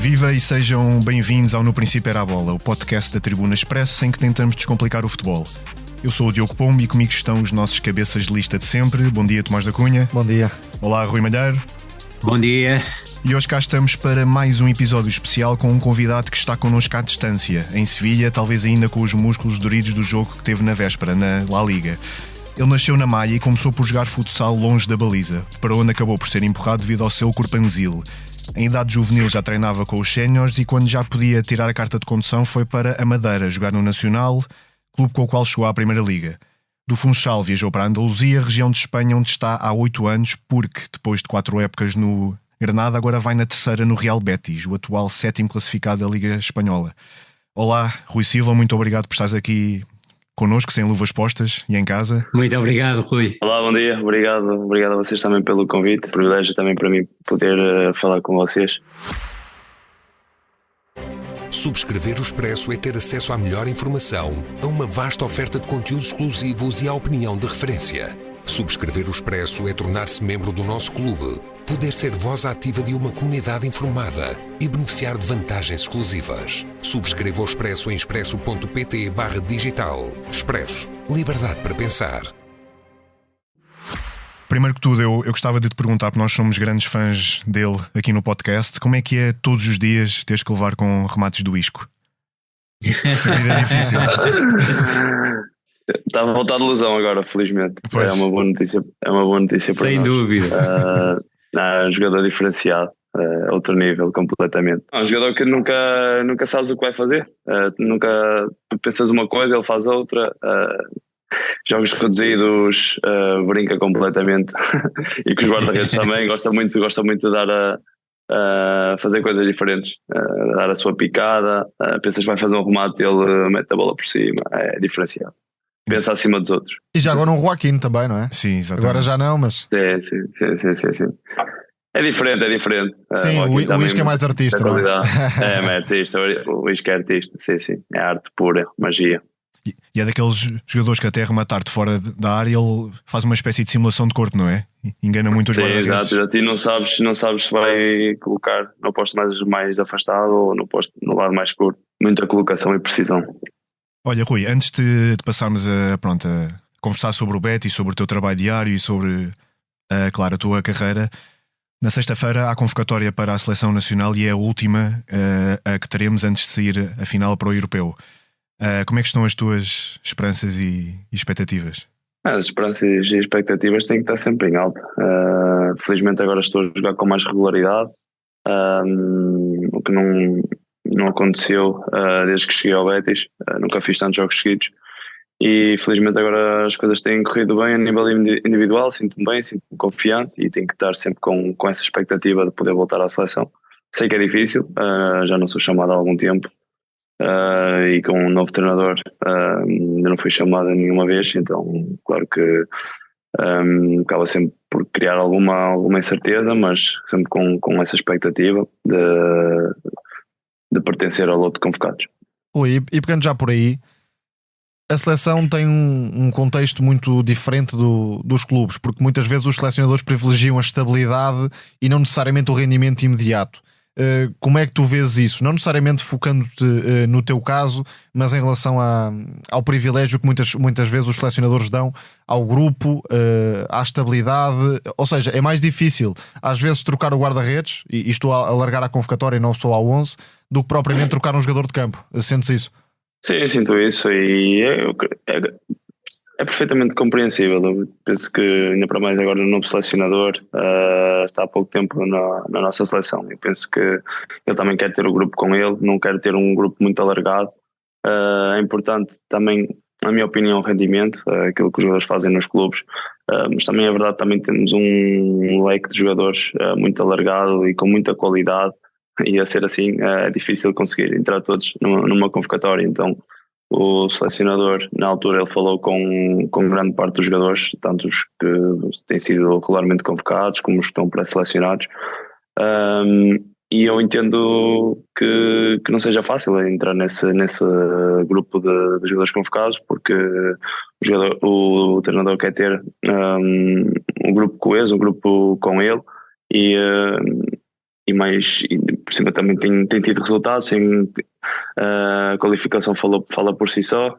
Viva e sejam bem-vindos ao No Princípio Era a Bola, o podcast da Tribuna Expresso em que tentamos descomplicar o futebol. Eu sou o Diogo Pombo e comigo estão os nossos cabeças de lista de sempre. Bom dia, Tomás da Cunha. Bom dia. Olá, Rui Malheiro. Bom dia. E hoje cá estamos para mais um episódio especial com um convidado que está connosco à distância, em Sevilha, talvez ainda com os músculos doridos do jogo que teve na véspera, na La Liga. Ele nasceu na Maia e começou por jogar futsal longe da baliza, para onde acabou por ser empurrado devido ao seu corpanzil. Em idade juvenil já treinava com os séniores e quando já podia tirar a carta de condução foi para a Madeira jogar no Nacional, clube com o qual chegou à Primeira Liga. Do Funchal viajou para a Andaluzia, região de Espanha onde está há 8 anos, porque depois de 4 épocas no Granada agora vai na terceira no Real Betis, o atual 7º classificado da Liga Espanhola. Olá, Rui Silva, muito obrigado por estares aqui connosco, sem luvas postas e em casa. Muito obrigado, Rui. Olá, bom dia, obrigado a vocês também pelo convite, privilégio também para mim poder falar com vocês. Subscrever o Expresso é ter acesso à melhor informação, a uma vasta oferta de conteúdos exclusivos e à opinião de referência. Subscrever o Expresso é tornar-se membro do nosso clube, poder ser voz ativa de uma comunidade informada e beneficiar de vantagens exclusivas. Subscreva o Expresso em expresso.pt/digital. Expresso. Liberdade para pensar. Primeiro que tudo, eu gostava de te perguntar, porque nós somos grandes fãs dele aqui no podcast, como é que é todos os dias teres que levar com remates do isco? A vida é difícil. Está a voltar de lesão agora, felizmente. Pois. É uma boa notícia para nós. Sem dúvida. É um jogador diferenciado, outro nível completamente. É um jogador que nunca sabes o que vai fazer. Nunca tu pensas uma coisa, ele faz outra. Jogos reduzidos, brinca completamente. E com os guarda-redes também gosta muito de dar a fazer coisas diferentes, dar a sua picada. Pensas que vai fazer um remate, ele mete a bola por cima. É diferenciado. Pensa acima dos outros. E já agora um Joaquim também, não é? Sim, exatamente. Agora já não, mas... Sim. É diferente. Sim, o Isco é mais artista, não é? É artista, o Isco é artista, sim. É arte pura, magia. E é daqueles jogadores que até rematar de fora da área ele faz uma espécie de simulação de corpo, não é? Engana muito os guarda-redes. Sim, exato. E não sabes se vai colocar no posto mais afastado ou no posto no lado mais escuro. Muita colocação e precisão. Olha, Rui, antes de passarmos a conversar sobre o Betis, sobre o teu trabalho diário e sobre, claro, a tua carreira, na sexta-feira há convocatória para a Seleção Nacional e é a última a que teremos antes de sair a final para o Europeu. Como é que estão as tuas esperanças e expectativas? As esperanças e expectativas têm que estar sempre em alta. Felizmente agora estou a jogar com mais regularidade, o que não aconteceu desde que cheguei ao Betis. Nunca fiz tantos jogos seguidos e felizmente agora as coisas têm corrido bem a nível individual. Sinto-me bem, sinto-me confiante e tenho que estar sempre com essa expectativa de poder voltar à seleção. Sei que é difícil, já não sou chamado há algum tempo e com um novo treinador ainda não fui chamado nenhuma vez, então claro que acaba sempre por criar alguma incerteza, mas sempre com essa expectativa de pertencer ao lote de convocados. Oi, e pegando já por aí, a seleção tem um contexto muito diferente dos clubes, porque muitas vezes os selecionadores privilegiam a estabilidade e não necessariamente o rendimento imediato. Como é que tu vês isso? Não necessariamente focando-te no teu caso, mas em relação ao privilégio que muitas vezes os selecionadores dão ao grupo, à estabilidade. Ou seja, é mais difícil às vezes trocar o guarda-redes, e estou a alargar a convocatória e não só ao 11, do que propriamente trocar um jogador de campo. Sentes isso? Sim, sinto isso e é perfeitamente compreensível. Eu penso que ainda para mais agora no novo selecionador está há pouco tempo na nossa seleção. Eu penso que ele também quer ter o grupo com ele, não quer ter um grupo muito alargado. É importante também, na minha opinião, o rendimento, aquilo que os jogadores fazem nos clubes, mas também é verdade, também temos um leque de jogadores muito alargado e com muita qualidade, e a ser assim é difícil conseguir entrar todos numa convocatória. Então o selecionador, na altura, ele falou com grande parte dos jogadores, tanto os que têm sido regularmente convocados como os que estão pré-selecionados, e eu entendo que não seja fácil entrar nesse grupo de jogadores convocados, porque o treinador quer ter um grupo coeso, um grupo com ele, e e por cima também tem tido resultados, a qualificação fala por si só,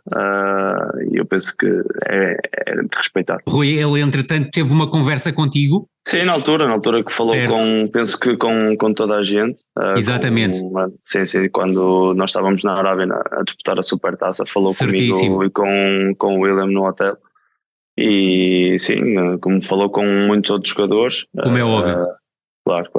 e eu penso que é de respeitar. Rui, ele entretanto teve uma conversa contigo? Sim, na altura que falou penso que com toda a gente. Exatamente. Sim, quando nós estávamos na Arábia a disputar a Supertaça, falou comigo e com o William no hotel. E sim, como falou com muitos outros jogadores. Como é óbvio. Claro.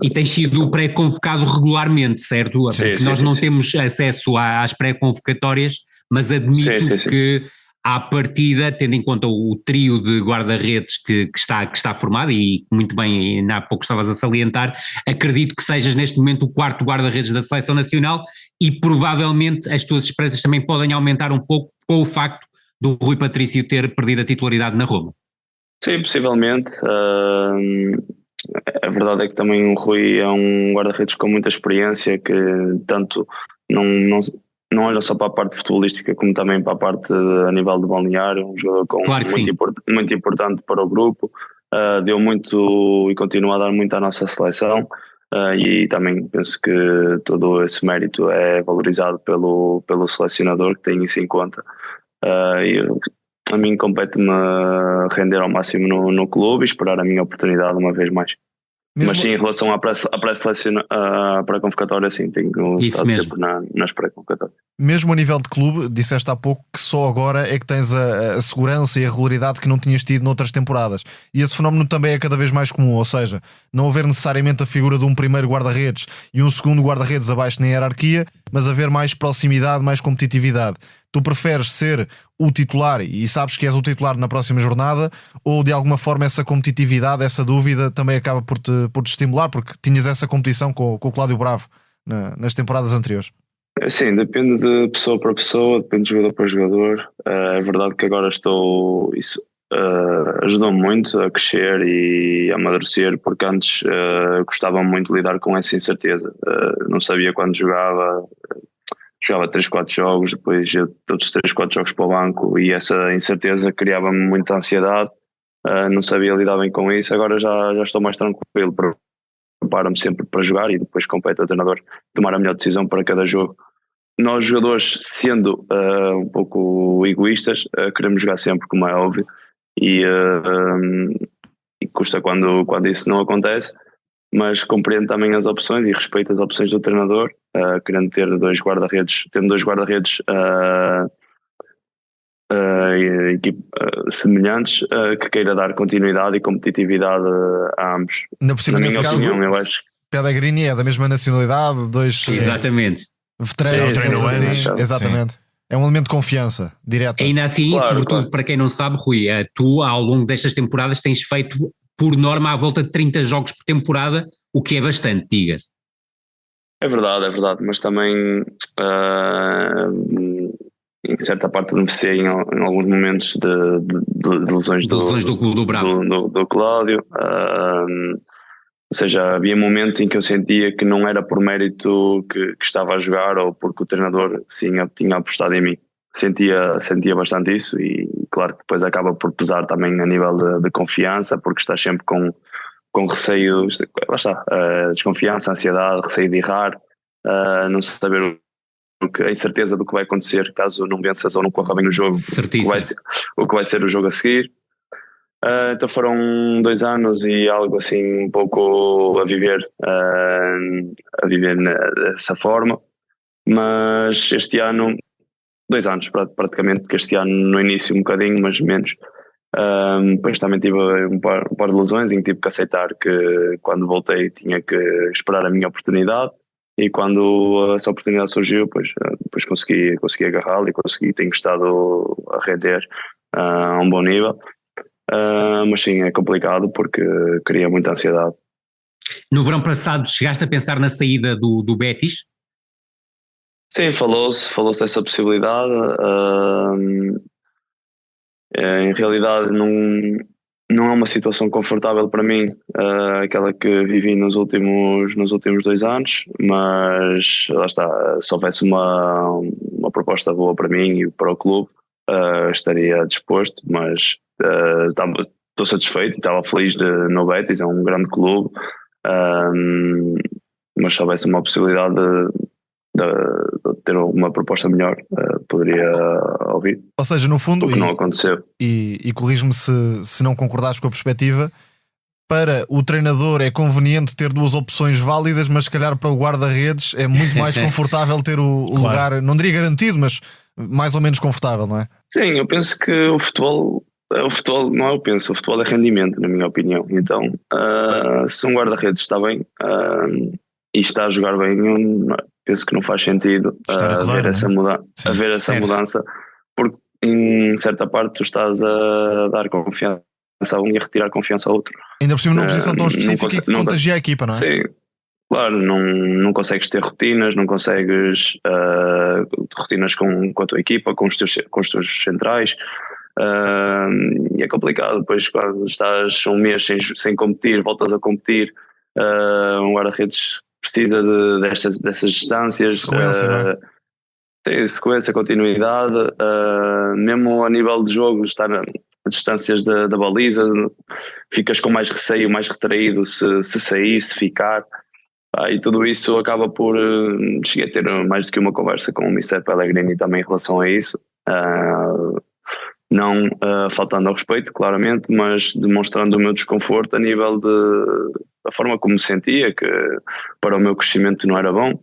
E tem sido pré-convocado regularmente, certo? Porque nós não temos acesso às pré-convocatórias, mas admito que à partida, tendo em conta o trio de guarda-redes que está formado, e muito bem, há pouco estavas a salientar, acredito que sejas neste momento o quarto guarda-redes da Seleção Nacional e provavelmente as tuas esperanças também podem aumentar um pouco com o facto do Rui Patrício ter perdido a titularidade na Roma. Sim, possivelmente. A verdade é que também o Rui é um guarda-redes com muita experiência, que tanto não olha só para a parte futebolística como também para a parte a nível de balneário, um jogador muito importante para o grupo, deu muito e continua a dar muito à nossa seleção, e também penso que todo esse mérito é valorizado pelo selecionador, que tem isso em conta. A mim compete-me render ao máximo no clube e esperar a minha oportunidade uma vez mais. Mas sim, em relação à pré-convocatória, sim, tenho estado sempre nas pré-convocatórias. Mesmo a nível de clube, disseste há pouco que só agora é que tens a segurança e a regularidade que não tinhas tido noutras temporadas. E esse fenómeno também é cada vez mais comum, ou seja, não haver necessariamente a figura de um primeiro guarda-redes e um segundo guarda-redes abaixo na hierarquia, mas haver mais proximidade, mais competitividade. Tu preferes ser o titular e sabes que és o titular na próxima jornada, ou de alguma forma essa competitividade, essa dúvida também acaba por te estimular, porque tinhas essa competição com o Cláudio Bravo nas temporadas anteriores? Sim, depende de pessoa para pessoa, depende de jogador para jogador. É verdade que agora isso ajudou-me muito a crescer e a amadurecer, porque antes gostava muito de lidar com essa incerteza. Não sabia quando jogava 3, 4 jogos, depois todos 3, 4 jogos para o banco, e essa incerteza criava-me muita ansiedade, não sabia lidar bem com isso. Agora já estou mais tranquilo, preparo-me sempre para jogar e depois compete ao treinador tomar a melhor decisão para cada jogo. Nós jogadores, sendo um pouco egoístas, queremos jogar sempre, como é óbvio, e custa quando isso não acontece, mas compreendo também as opções e respeito as opções do treinador, querendo ter dois guarda-redes semelhantes, que queira dar continuidade e competitividade a ambos. Ainda por cima, nesse caso, eu acho que Pellegrini é da mesma nacionalidade, dois veteranos, exatamente. Sim. É um elemento de confiança direto. Ainda assim, sobretudo para quem não sabe, Rui, tu ao longo destas temporadas tens feito por norma à volta de 30 jogos por temporada, o que é bastante, diga-se. É verdade, mas também em certa parte beneficiei em alguns momentos de lesões do Bravo. do Cláudio. Ou seja, havia momentos em que eu sentia que não era por mérito que estava a jogar, ou porque o treinador tinha apostado em mim. Sentia bastante isso, e claro que depois acaba por pesar também a nível de confiança, porque estás sempre com receios, lá está, desconfiança, ansiedade, receio de errar, não saber a incerteza do que vai acontecer caso não venças ou não corra bem o jogo, o que vai ser o jogo a seguir. Então foram 2 anos e algo assim um pouco a viver dessa forma, mas este ano 2 anos praticamente, porque este ano no início um bocadinho, mas menos. Depois também tive um par de lesões em que tive que aceitar que quando voltei tinha que esperar a minha oportunidade, e quando essa oportunidade surgiu, depois consegui agarrá-la e tenho estado a render a um bom nível. Mas sim, é complicado porque cria muita ansiedade. No verão passado chegaste a pensar na saída do Betis? Sim, falou-se dessa possibilidade. Em realidade não é uma situação confortável para mim, aquela que vivi nos últimos 2 anos, mas lá está, se houvesse uma proposta boa para mim e para o clube, estaria disposto, mas estou satisfeito, estava feliz no Betis, é um grande clube, Mas se houvesse uma possibilidade de ter uma proposta melhor, poderia ouvir. Ou seja, no fundo, o que não aconteceu. E corrijo-me se não concordares com a perspectiva, para o treinador é conveniente ter duas opções válidas, mas se calhar para o guarda-redes é muito mais confortável ter o lugar, não diria garantido, mas mais ou menos confortável, não é? Sim, eu penso que o futebol não é o futebol é rendimento, na minha opinião. Então, se um guarda-redes está bem e está a jogar bem, eu penso que não faz sentido haver essa mudança, porque em certa parte tu estás a dar confiança a um e a retirar confiança ao outro. Ainda por cima numa posição tão específica que contagia a equipa, não é? Sim, claro, não consegues ter rotinas, não consegues rotinas com a tua equipa, com os teus centrais, e é complicado. Depois, quando estás um mês sem competir, voltas a competir, um guarda-redes precisa dessas distâncias, sequência, não é? Sim, sequência, continuidade, mesmo a nível de jogo, estar a distâncias da baliza, ficas com mais receio, mais retraído se sair, se ficar. E tudo isso acaba por... cheguei a ter mais do que uma conversa com o Mister Pellegrini também em relação a isso. Não faltando ao respeito, claramente, mas demonstrando o meu desconforto a nível da forma como me sentia, que para o meu crescimento não era bom.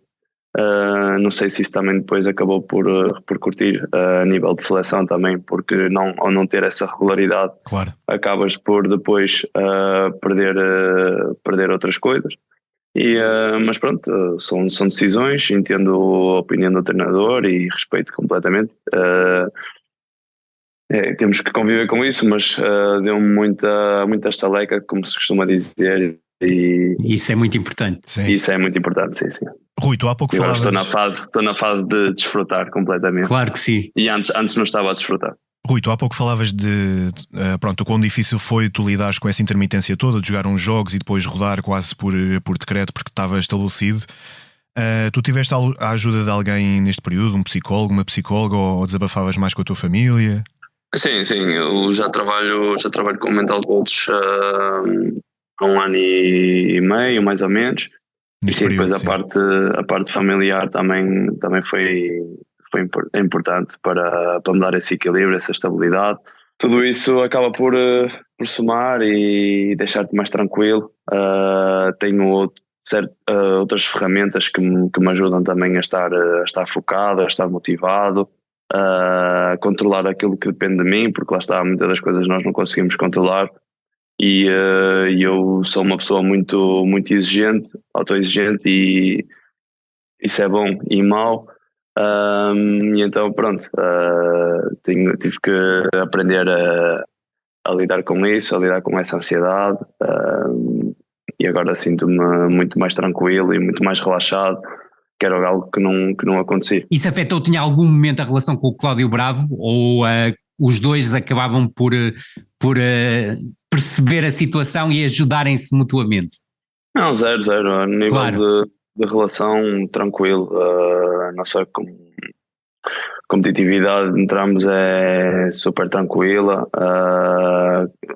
Não sei se isso também depois acabou por repercutir a nível de seleção também, porque ao não ter essa regularidade, claro, acabas por depois perder outras coisas. Mas pronto, são decisões, entendo a opinião do treinador e respeito completamente. Temos que conviver com isso, mas deu-me muita estaleca, como se costuma dizer. E isso é muito importante. Sim. Isso é muito importante, sim. Rui, tu há pouco falavas... Estou na fase de desfrutar completamente. Claro que sim. E antes não estava a desfrutar. Rui, tu há pouco falavas de o quão difícil foi tu lidares com essa intermitência toda, de jogar uns jogos e depois rodar quase por decreto porque estava estabelecido. Tu tiveste a ajuda de alguém neste período, um psicólogo, uma psicóloga, ou desabafavas mais com a tua família? Sim, eu já trabalho com mental coach há 1 ano e meio, mais ou menos. Neste período, depois a parte familiar também foi importante para me dar esse equilíbrio, essa estabilidade. Tudo isso acaba por somar e deixar-te mais tranquilo. Tenho outras ferramentas que me ajudam também a estar focado, a estar motivado, a controlar aquilo que depende de mim, porque lá está, muitas das coisas nós não conseguimos controlar. E eu sou uma pessoa muito, muito exigente, autoexigente, e isso é bom e mau. E então pronto, tive que aprender a lidar com isso, a lidar com essa ansiedade, e agora sinto-me muito mais tranquilo e muito mais relaxado, que era algo que não acontecia. Isso afetou-te em algum momento a relação com o Cláudio Bravo, ou os dois acabavam por perceber a situação e ajudarem-se mutuamente? Não, zero, a nível claro. de relação, tranquilo. A nossa competitividade entre ambos é super tranquila.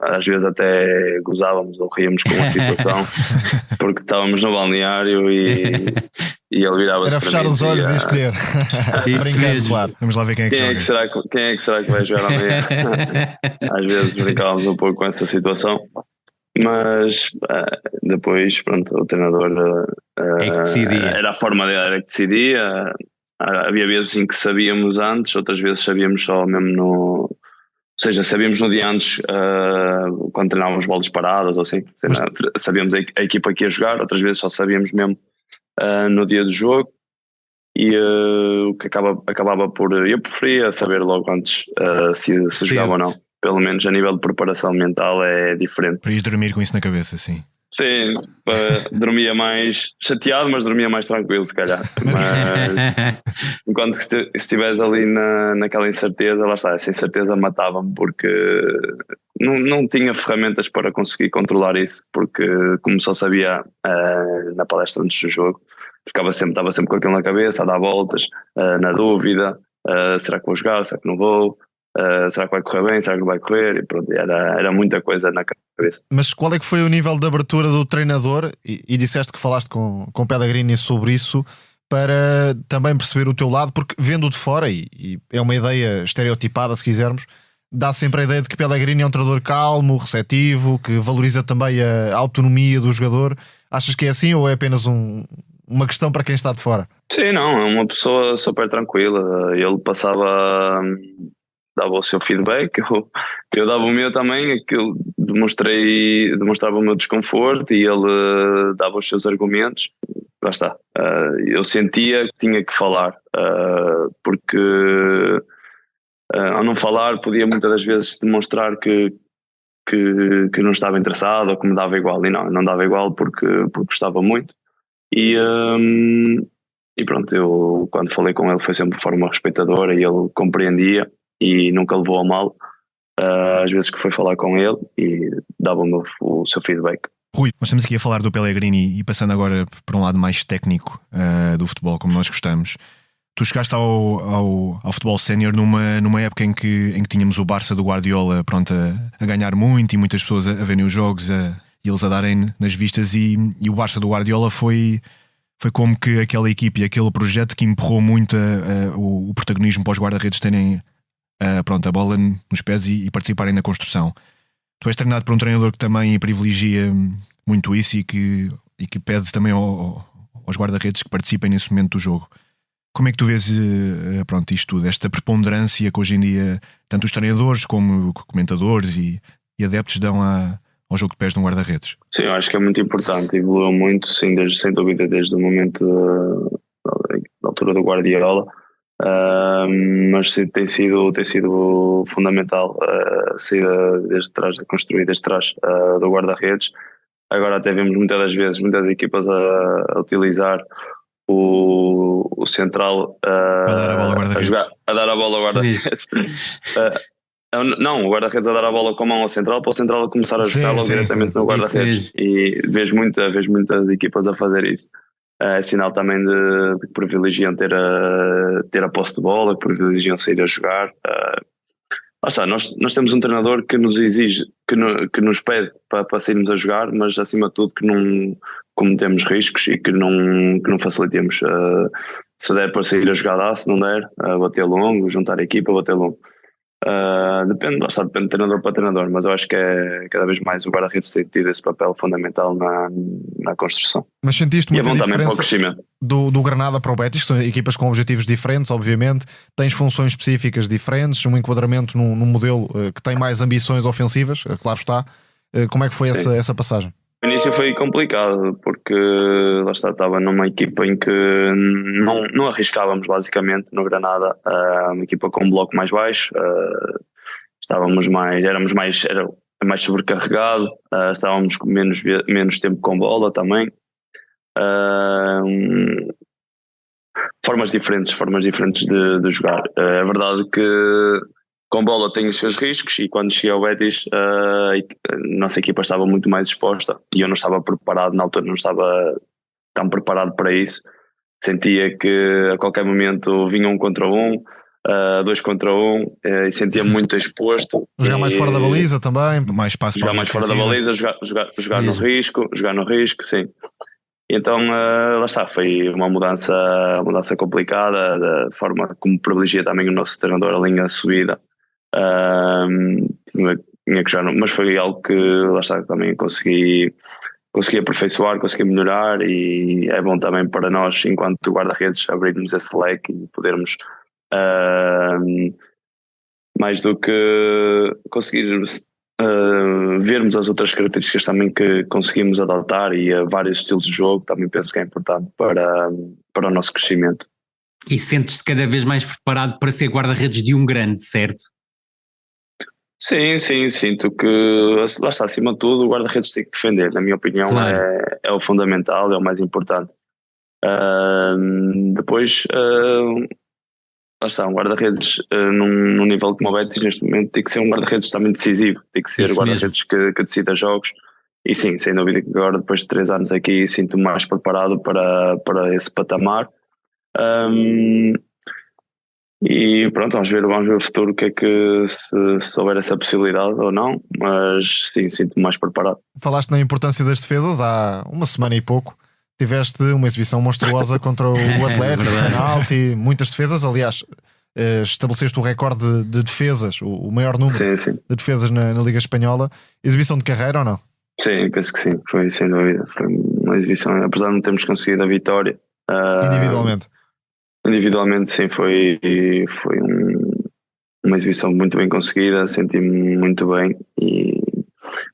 Às vezes até gozávamos ou ríamos com a situação porque estávamos no balneário e ele virava-se era fechar os olhos e escolher. Brincando, claro. Vamos lá ver quem é que joga. Quem é que será que vai jogar amanhã? Às vezes brincávamos um pouco com essa situação, mas depois pronto, o treinador é que decidia. Era a forma dele, era que decidia. Havia vezes em que sabíamos antes, outras vezes sabíamos só mesmo ou seja, sabíamos no dia antes, quando treinávamos bolas paradas ou assim, sabíamos a equipa que ia jogar, outras vezes só sabíamos mesmo no dia do jogo, e o que acabava por... Eu preferia saber logo antes se jogava ou não, pelo menos a nível de preparação mental é diferente. Para ir dormir com isso na cabeça, sim. Sim, dormia mais chateado, mas dormia mais tranquilo, se calhar. Mas enquanto se estivesse ali naquela incerteza, lá está, essa incerteza matava-me, porque não tinha ferramentas para conseguir controlar isso, porque como só sabia na palestra antes do jogo, estava sempre com aquilo na cabeça, a dar voltas, na dúvida, será que vou jogar, será que não vou? será que vai correr bem, será que não vai correr, e pronto, era muita coisa na cabeça. Mas qual é que foi o nível de abertura do treinador, e disseste que falaste com Pellegrini sobre isso, para também perceber o teu lado, porque vendo de fora, e é uma ideia estereotipada se quisermos, dá sempre a ideia de que Pellegrini é um treinador calmo, receptivo, que valoriza também a autonomia do jogador. Achas que é assim ou é apenas uma questão para quem está de fora? Sim, não, é uma pessoa super tranquila. Ele dava o seu feedback, eu dava o meu também, aquilo demonstrava o meu desconforto e ele dava os seus argumentos. Lá está. Eu sentia que tinha que falar, porque ao não falar podia muitas das vezes demonstrar que não estava interessado ou que me dava igual, e não dava igual porque gostava muito. E pronto, eu quando falei com ele foi sempre de forma respeitadora e ele compreendia e nunca levou a mal às vezes que foi falar com ele e dava-me o seu feedback. Rui, nós estamos aqui a falar do Pellegrini e passando agora por um lado mais técnico do futebol, como nós gostamos. Tu chegaste ao futebol sénior numa época em que tínhamos o Barça do Guardiola pronto, a ganhar muito e muitas pessoas a verem os jogos e eles a darem nas vistas, e o Barça do Guardiola foi como que aquela equipe e aquele projeto que empurrou muito o protagonismo para os guarda-redes terem a bola nos pés e participarem na construção. Tu és treinado por um treinador que também privilegia muito isso e que pede também aos guarda-redes que participem nesse momento do jogo. Como é que tu vês isto tudo, esta preponderância que hoje em dia tanto os treinadores como comentadores e adeptos dão ao jogo de pés de um guarda-redes? Sim, eu acho que é muito importante, evoluiu muito, sim, sem dúvida, desde o momento da altura do Guardiola, mas sim, tem sido fundamental a saída desde trás, a construir desde trás do guarda-redes. Agora até vemos muitas equipas a utilizar o central a dar a bola ao guarda-redes. A dar a bola ao guarda-redes. Não, o guarda-redes a dar a bola com a mão ao central, para o central a começar a jogar logo diretamente no guarda-redes. E vejo muitas equipas a fazer isso. É sinal também de que privilegiam ter a posse de bola, que privilegiam sair a jogar. Nós temos um treinador que nos exige, que nos pede para sairmos a jogar, mas acima de tudo que não cometemos riscos e que não facilitemos. Se der para sair a jogar, se não der, bater longo, juntar a equipa, bater longo. Depende de treinador para treinador, mas eu acho que cada vez mais o guarda-redes tem tido esse papel fundamental na construção. Mas sentiste muita diferença crescimento do Granada para o Betis, que são equipas com objetivos diferentes, obviamente, tens funções específicas diferentes, um enquadramento num modelo que tem mais ambições ofensivas, claro está. Como é que foi essa passagem? O início foi complicado porque lá estava numa equipa em que não arriscávamos basicamente no Granada, uma equipa com um bloco mais baixo, era mais sobrecarregado, estávamos com menos tempo com bola também, formas diferentes de jogar. É verdade que com bola tem os seus riscos e quando cheguei ao Betis a nossa equipa estava muito mais exposta e eu não estava preparado, na altura não estava tão preparado para isso. Sentia que a qualquer momento vinha 1 contra 1, 2 contra 1 e sentia muito exposto. Jogar mais fora da baliza também, mais espaço jogar mais fora da baliza, jogar no risco, sim. Então lá está, foi uma mudança complicada, da forma como privilegia também o nosso treinador a linha de subida. Tinha que jogar, mas foi algo que lá está, também consegui aperfeiçoar, consegui melhorar, e é bom também para nós enquanto guarda-redes abrirmos esse leque e podermos mais do que conseguir vermos as outras características também que conseguimos adotar e a vários estilos de jogo, também penso que é importante para o nosso crescimento. E sentes-te cada vez mais preparado para ser guarda-redes de um grande, certo? Sim, sinto que lá está, acima de tudo o guarda-redes tem que defender, na minha opinião. Claro. É o fundamental, é o mais importante. Depois lá está, um guarda-redes num nível como o Betis neste momento tem que ser um guarda-redes também decisivo, tem que ser guarda-redes que decida jogos, e sim, sem dúvida que agora depois de 3 anos aqui sinto-me mais preparado para esse patamar. E pronto, vamos ver o futuro, o que é que se houver essa possibilidade ou não, mas sim, sinto-me mais preparado. Falaste na importância das defesas há uma semana e pouco. Tiveste uma exibição monstruosa contra o Atlético, penalti, muitas defesas. Aliás, estabeleceste o recorde de defesas, o maior número de defesas na Liga Espanhola. Exibição de carreira ou não? Sim, penso que sim, foi sem dúvida. Foi uma exibição, apesar de não termos conseguido a vitória. Individualmente, sim, foi uma exibição muito bem conseguida, senti-me muito bem e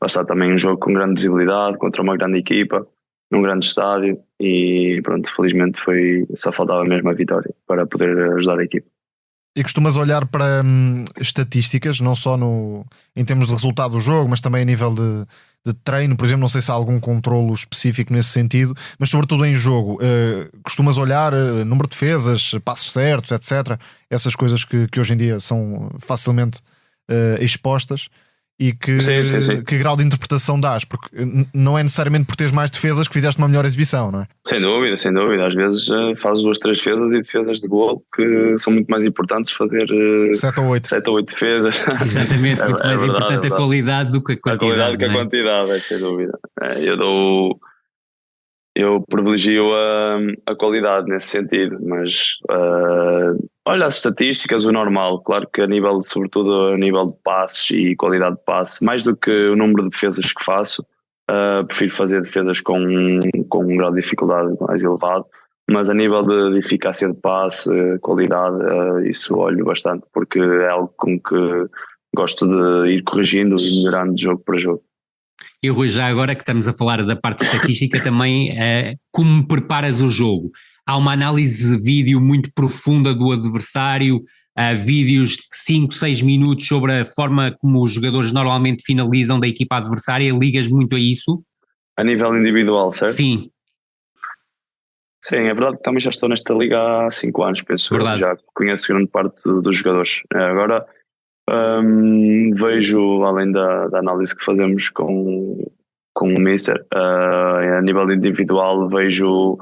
lá está também um jogo com grande visibilidade, contra uma grande equipa, num grande estádio e pronto, felizmente só faltava mesmo a vitória para poder ajudar a equipa. E costumas olhar para estatísticas, não só em termos de resultado do jogo, mas também a nível de treino, por exemplo, não sei se há algum controlo específico nesse sentido, mas sobretudo em jogo, costumas olhar número de defesas, passos certos, etc. Essas coisas que hoje em dia são facilmente expostas e que grau de interpretação dás, porque não é necessariamente por teres mais defesas que fizeste uma melhor exibição, não é? Sem dúvida, às vezes fazes 2, 3 defesas e defesas de gol que são muito mais importantes fazer 7 ou 8 defesas. Exatamente, muito mais verdade, importante a qualidade do que a quantidade. A qualidade que a quantidade, sem dúvida. Eu privilegio a qualidade nesse sentido, mas olha as estatísticas, o normal, claro que sobretudo a nível de passes e qualidade de passe, mais do que o número de defesas que faço, prefiro fazer defesas com um grau de dificuldade mais elevado, mas a nível de eficácia de passe, qualidade, isso olho bastante, porque é algo com que gosto de ir corrigindo e melhorando de jogo para jogo. E Rui, já agora que estamos a falar da parte estatística também, como preparas o jogo? Há uma análise de vídeo muito profunda do adversário, vídeos de 5, 6 minutos sobre a forma como os jogadores normalmente finalizam da equipa adversária, ligas muito a isso? A nível individual, certo? Sim. Sim, é verdade que também já estou nesta liga há 5 anos, penso. Verdade. Já conheço grande parte dos jogadores. Agora vejo, além da análise que fazemos com o Mister, a nível individual vejo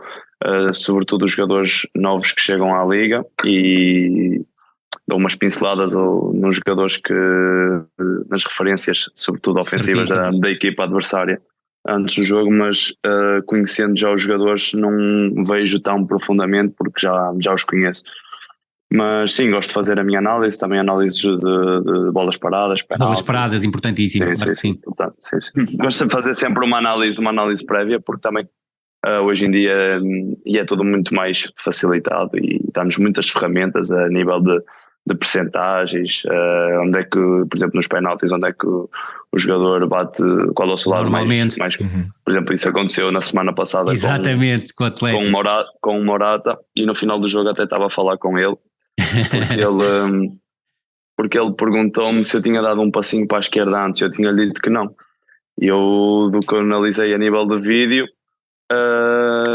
sobretudo os jogadores novos que chegam à liga e dou umas pinceladas nos jogadores nas referências, sobretudo ofensivas da equipa adversária antes do jogo, mas conhecendo já os jogadores não vejo tão profundamente porque já os conheço. Mas sim, gosto de fazer a minha análise, também análises de bolas paradas. Bolas paradas, importantíssimo, claro que sim. Sim. Gosto de fazer sempre uma análise prévia, porque também hoje em dia é tudo muito mais facilitado e dá-nos muitas ferramentas a nível de percentagens, onde é que, por exemplo, nos penaltis, onde é que o jogador bate, qual é o seu lado mais por exemplo, isso aconteceu na semana passada. Exatamente, com o Atlético. Com o Morata, e no final do jogo até estava a falar com ele, porque ele perguntou-me se eu tinha dado um passinho para a esquerda antes, eu tinha-lhe dito que não. E eu, do que eu analisei a nível de vídeo,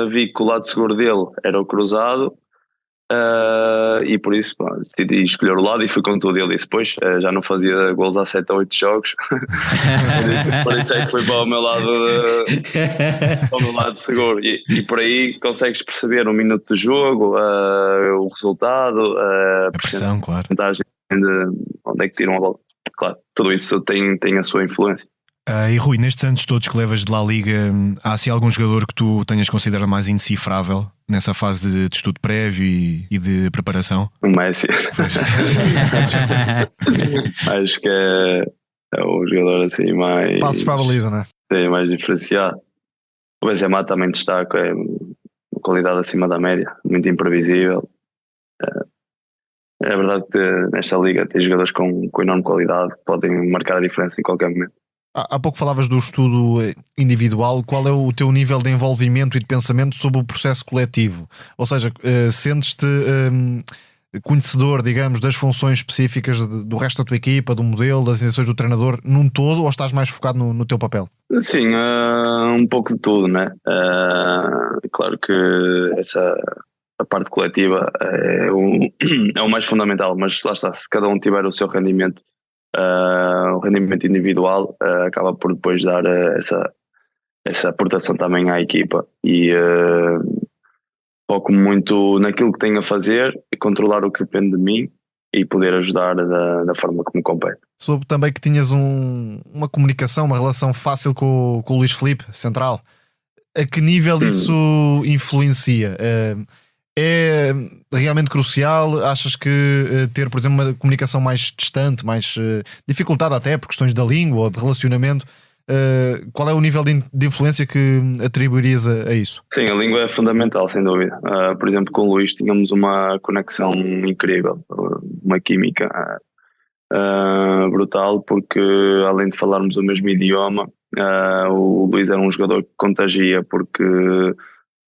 vi que o lado seguro dele era o cruzado, e por isso decidi escolher o lado e fui com tudo. Ele disse, pois, já não fazia gols há 7 ou 8 jogos. Por isso é que foi para o meu lado seguro, e por aí consegues perceber um minuto de jogo, o resultado, a pressão, claro, de onde é que tiram a bola. Claro, tudo isso tem a sua influência. E Rui, nestes anos todos que levas de La Liga, há assim algum jogador que tu tenhas considerado mais indecifrável nessa fase de estudo prévio e de preparação? O Messi. Acho que é o jogador assim mais... Passos para a baliza, não é? Sim, mais diferenciado. O Benzema também destaca, é uma qualidade acima da média, muito imprevisível. É verdade que nesta liga tem jogadores com enorme qualidade que podem marcar a diferença em qualquer momento. Há pouco falavas do estudo individual. Qual é o teu nível de envolvimento e de pensamento sobre o processo coletivo? Ou seja, sentes-te conhecedor, digamos, das funções específicas do resto da tua equipa, do modelo, das intenções do treinador num todo, ou estás mais focado no teu papel? Sim, um pouco de tudo, né? Claro que a parte coletiva é o mais fundamental, mas lá está, se cada um tiver o seu rendimento, o rendimento individual, acaba por depois dar essa aportação também à equipa, e foco muito naquilo que tenho a fazer e controlar o que depende de mim, e poder ajudar da forma como compete. Soube também que tinhas uma comunicação, uma relação fácil com o Luís Filipe, central. A que nível isso influencia? É realmente crucial? Achas que ter, por exemplo, uma comunicação mais distante, mais dificultada até por questões da língua ou de relacionamento, qual é o nível de influência que atribuirias a isso? Sim, a língua é fundamental, sem dúvida. Por exemplo, com o Luís tínhamos uma conexão incrível, uma química brutal, porque além de falarmos o mesmo idioma, o Luís era um jogador que contagia, porque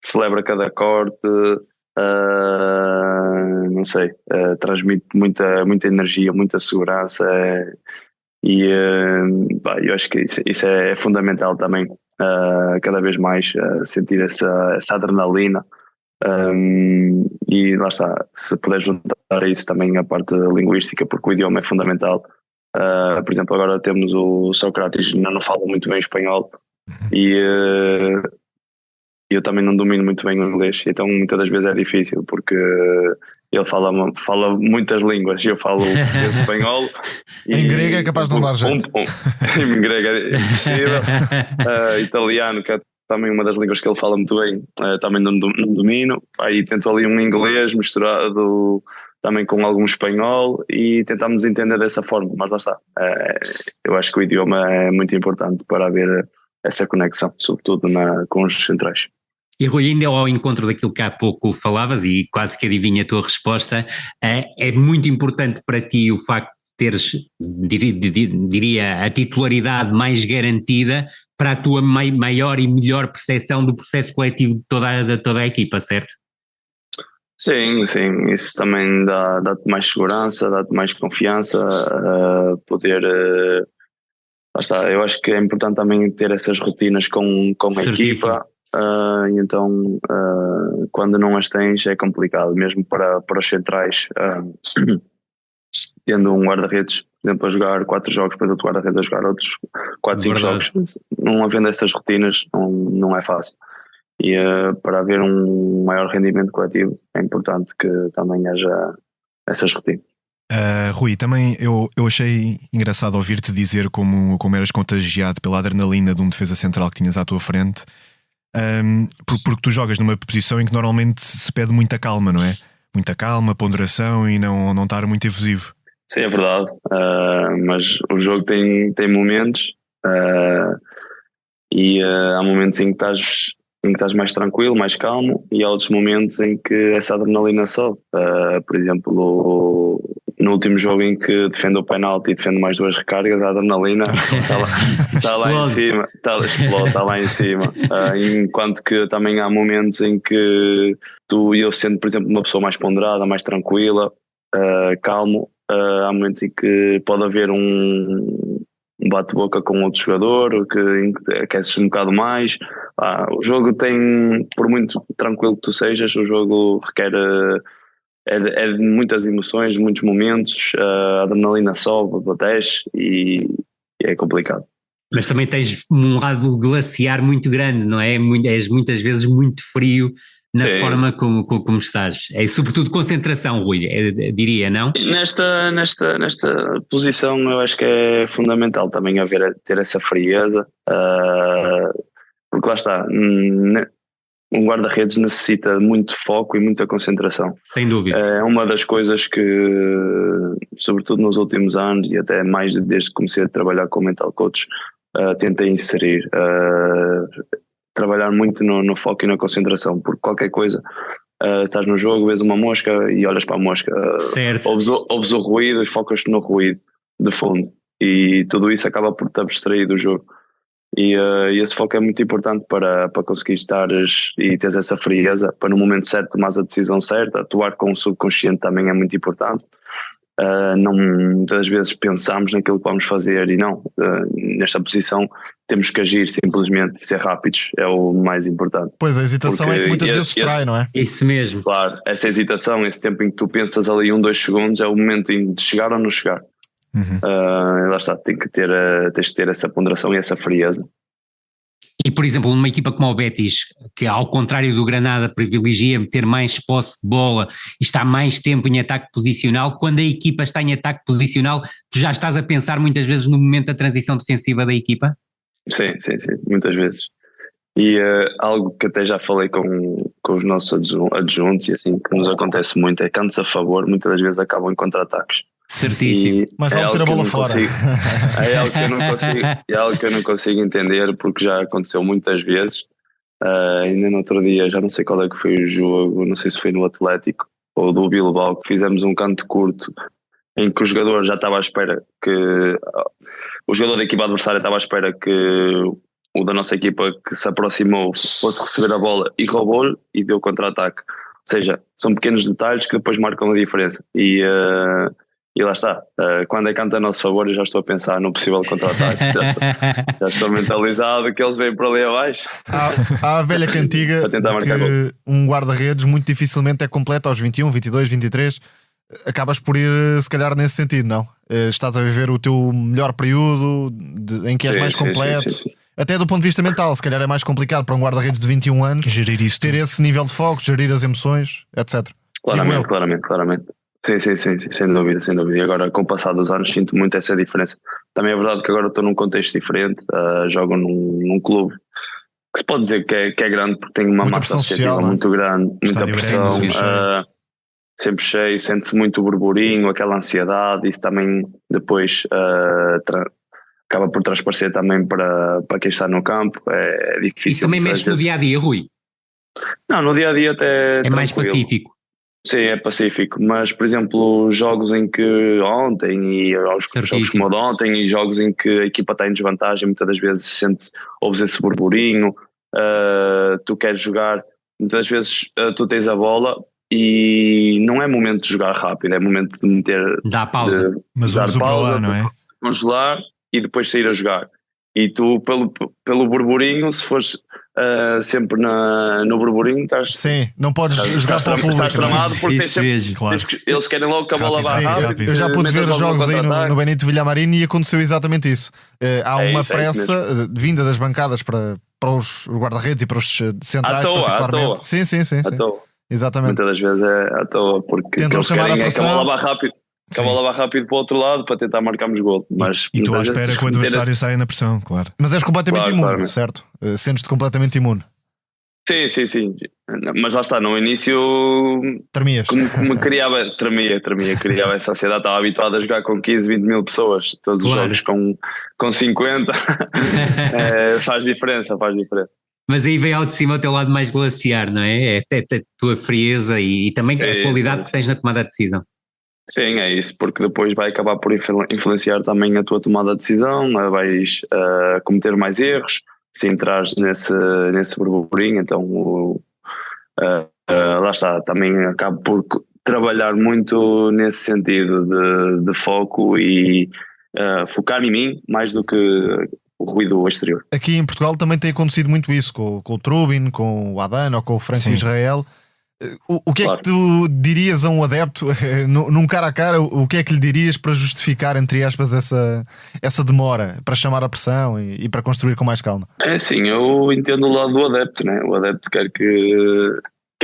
celebra cada corte, não sei, transmite muita energia, muita segurança, e eu acho que isso é fundamental também, cada vez mais sentir essa adrenalina, e lá está, se puder juntar a isso também a parte linguística, porque o idioma é fundamental. Por exemplo, agora temos o Sócrates, não fala muito bem espanhol, e eu também não domino muito bem o inglês, então muitas das vezes é difícil, porque ele fala muitas línguas, eu falo espanhol. Em grego é capaz de não dar jeito. Em grego é impossível. Italiano, que é também uma das línguas que ele fala muito bem, também não domino. Aí tento ali um inglês misturado também com algum espanhol e tentamos entender dessa forma, mas lá está. Eu acho que o idioma é muito importante para haver essa conexão, sobretudo com os centrais. E Rui, ainda ao encontro daquilo que há pouco falavas, e quase que adivinha a tua resposta, é muito importante para ti o facto de teres, diria, a titularidade mais garantida para a tua maior e melhor percepção do processo coletivo de toda a equipa, certo? Sim, isso também dá-te mais segurança, dá-te mais confiança, poder... lá está, eu acho que é importante também ter essas rotinas com a equipa. Então quando não as tens é complicado, mesmo para os centrais, tendo um guarda-redes, por exemplo, a jogar 4 jogos, depois outro guarda-redes a jogar outros 4, 5 jogos, não havendo essas rotinas não é fácil, e para haver um maior rendimento coletivo é importante que também haja essas rotinas. Rui, também eu achei engraçado ouvir-te dizer como eras contagiado pela adrenalina de um defesa central que tinhas à tua frente. Porque tu jogas numa posição em que normalmente se pede muita calma, não é? Muita calma, ponderação e não estar muito efusivo. Sim, é verdade, mas o jogo tem momentos, e há momentos em que estás mais tranquilo, mais calmo, e há outros momentos em que essa adrenalina sobe. Por exemplo, no último jogo em que defendo o penalti e defendo mais 2 recargas, a adrenalina está lá em cima, está lá em cima. Enquanto que também há momentos em que eu sendo, por exemplo, uma pessoa mais ponderada, mais tranquila, calmo, há momentos em que pode haver um bate-boca com outro jogador, que aqueces um bocado mais. O jogo tem, por muito tranquilo que tu sejas, o jogo requer de muitas emoções, de muitos momentos, a adrenalina sobe, desce e é complicado. Mas também tens um lado glaciar muito grande, não é? És muitas vezes muito frio na Sim. forma como estás. É sobretudo concentração, Rui, diria, não? Nesta posição eu acho que é fundamental também ter essa frieza, porque lá está, um guarda-redes necessita muito foco e muita concentração. Sem dúvida. É uma das coisas que, sobretudo nos últimos anos e até mais desde que comecei a trabalhar com mental coach, tentei inserir, trabalhar muito no foco e na concentração, porque qualquer coisa, estás no jogo, vês uma mosca e olhas para a mosca, ouves o ruído e focas-te no ruído de fundo, e tudo isso acaba por te abstrair do jogo. E esse foco é muito importante para conseguir estares e teres essa frieza, para no momento certo tomares a decisão certa. Atuar com o subconsciente também é muito importante. Muitas vezes pensamos naquilo que vamos fazer e não, nesta posição temos que agir simplesmente e ser rápidos, é o mais importante. Pois, a hesitação porque é que muitas vezes trai, não é? Isso mesmo. Claro, essa hesitação, esse tempo em que tu pensas ali 1, 2 segundos é o momento de chegar ou não chegar. Uhum. Lá está, tens de ter essa ponderação e essa frieza. E, por exemplo, numa equipa como o Betis, que ao contrário do Granada privilegia ter mais posse de bola e está mais tempo em ataque posicional, quando a equipa está em ataque posicional, tu já estás a pensar muitas vezes no momento da transição defensiva da equipa? Sim, muitas vezes. E algo que até já falei com os nossos adjuntos e assim, que nos acontece muito, é cantos a favor, muitas das vezes acabam em contra-ataques. Certíssimo. Mas vale ter a bola fora. É algo que eu não consigo entender, porque já aconteceu muitas vezes. Ainda no outro dia, já não sei qual é que foi o jogo, não sei se foi no Atlético ou do Bilbao, que fizemos um canto curto em que o jogador já estava à espera que o jogador da equipa adversária estava à espera que o da nossa equipa que se aproximou fosse receber a bola e roubou-lhe e deu contra-ataque. Ou seja, são pequenos detalhes que depois marcam a diferença. E lá está, quando é canto a nosso favor eu já estou a pensar no possível contra-ataque, já estou mentalizado que eles vêm para ali abaixo. Há a velha cantiga de que um guarda-redes muito dificilmente é completo aos 21, 22, 23, acabas por ir se calhar nesse sentido, não? Estás a viver o teu melhor período em que és mais completo. Sim. Até do ponto de vista mental, se calhar é mais complicado para um guarda-redes de 21 anos gerir isso, ter esse nível de foco, gerir as emoções, etc. Claramente. Sim, sem dúvida. E agora, com o passar dos anos, sinto muito essa diferença. Também é verdade que agora estou num contexto diferente, jogo num clube que se pode dizer que é grande, porque tem uma massa associativa muito grande, muita pressão, sempre cheio, sente-se muito burburinho, aquela ansiedade, isso também depois acaba por transparecer também para quem está no campo, é difícil. Isso também mexe no dia-a-dia, Rui? Não, no dia-a-dia até é mais pacífico. Sim, é pacífico, mas por exemplo jogos em que ontem e jogos como o de ontem e jogos em que a equipa está em desvantagem, muitas das vezes ouves esse burburinho, tu queres jogar, muitas vezes tu tens a bola e não é momento de jogar rápido, é momento de meter, dá pausa, mas dar pausa, não é? Congelar e depois sair a jogar. E tu pelo burburinho, se fores sempre no burburinho, estás... Sim, não podes jogar para o público. Estás tramado porque eles querem logo que a bola vá rápido. Eu já pude ver jogos aí no Benito Villamarín e aconteceu exatamente isso. Há uma pressa vinda das bancadas para os guarda-redes e para os centrais, particularmente. Sim. Exatamente. Muitas das vezes é à toa, porque tentam chamar a pressão. Que a bola vá rápido. Que a bola vá rápido para o outro lado para tentar marcarmos gol. E tu à espera que o adversário saia na pressão, claro. Mas és completamente imune, certo? Sentes-te completamente imune. Sim. Mas lá está, no início tremias. Como tremia, criava essa ansiedade, estava habituado a jogar com 15, 20 mil pessoas, todos os jogos com 50. Faz diferença. Mas aí vem ao de cima o teu lado mais glaciar, não é? É a tua frieza e também a qualidade que tens na tomada de decisão. Sim, é isso, porque depois vai acabar por influenciar também a tua tomada de decisão, vais cometer mais erros, se entrares nesse burburinho, então lá está, também acabo por trabalhar muito nesse sentido de foco e focar em mim mais do que o ruído exterior. Aqui em Portugal também tem acontecido muito isso, com o Trubin, com o Adano ou com o Franco Israel. O que é que tu dirias a um adepto, num cara a cara, o que é que lhe dirias para justificar, entre aspas, essa demora, para chamar a pressão e para construir com mais calma? É sim, eu entendo o lado do adepto, né? O adepto quer que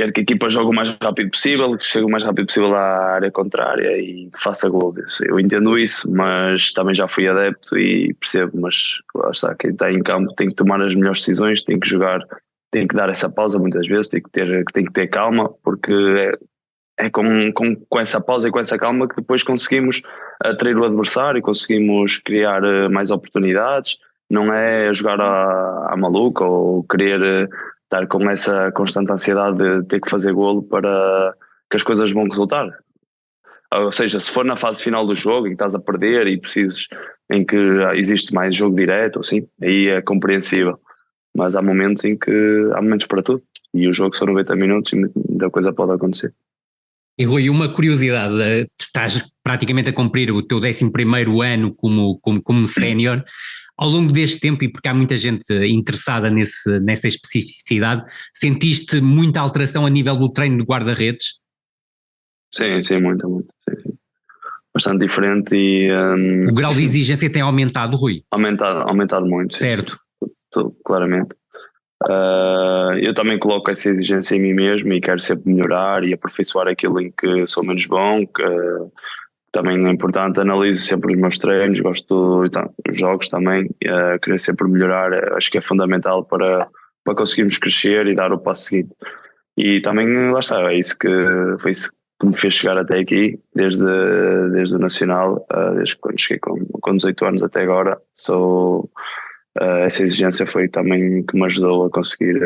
a equipa jogue o mais rápido possível, que chegue o mais rápido possível à área contrária e que faça gols. Eu entendo isso, mas também já fui adepto e percebo, mas lá está, quem está em campo tem que tomar as melhores decisões, tem que jogar, tem que dar essa pausa muitas vezes, tem que ter calma, porque é com essa pausa e com essa calma que depois conseguimos atrair o adversário, conseguimos criar mais oportunidades, não é jogar à maluca ou querer estar com essa constante ansiedade de ter que fazer golo para que as coisas vão resultar. Ou seja, se for na fase final do jogo em que estás a perder e precisas, em que existe mais jogo direto, assim, aí é compreensível. Mas há momentos para tudo. E o jogo são 90 minutos e muita coisa pode acontecer. E Rui, uma curiosidade, tu estás praticamente a cumprir o teu 11º ano como sénior. Ao longo deste tempo, e porque há muita gente interessada nessa especificidade, sentiste muita alteração a nível do treino de guarda-redes? Sim, muito. Sim. Bastante diferente e... o grau de exigência tem aumentado, Rui? Aumentado muito. Certo. Claramente. Eu também coloco essa exigência em mim mesmo e quero sempre melhorar e aperfeiçoar aquilo em que sou menos bom, que também é importante. Analiso sempre os meus treinos, gosto dos jogos também, querer sempre melhorar, acho que é fundamental para conseguirmos crescer e dar o passo seguinte. E também, lá está, foi isso que me fez chegar até aqui, desde o Nacional, desde quando cheguei com 18 anos até agora. Essa exigência foi também que me ajudou a conseguir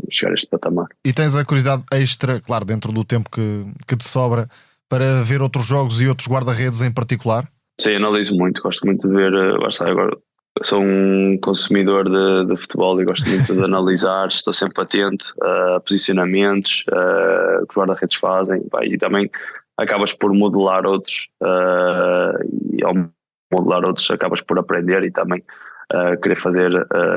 chegar a este patamar. E tens a curiosidade extra, claro, dentro do tempo que te sobra, para ver outros jogos e outros guarda-redes em particular? Sim, analiso muito, gosto muito de ver, lá está, agora sou um consumidor de futebol e gosto muito de analisar, estou sempre atento a posicionamentos que os guarda-redes fazem, e também acabas por modelar outros, e ao modelar outros acabas por aprender e também querer fazer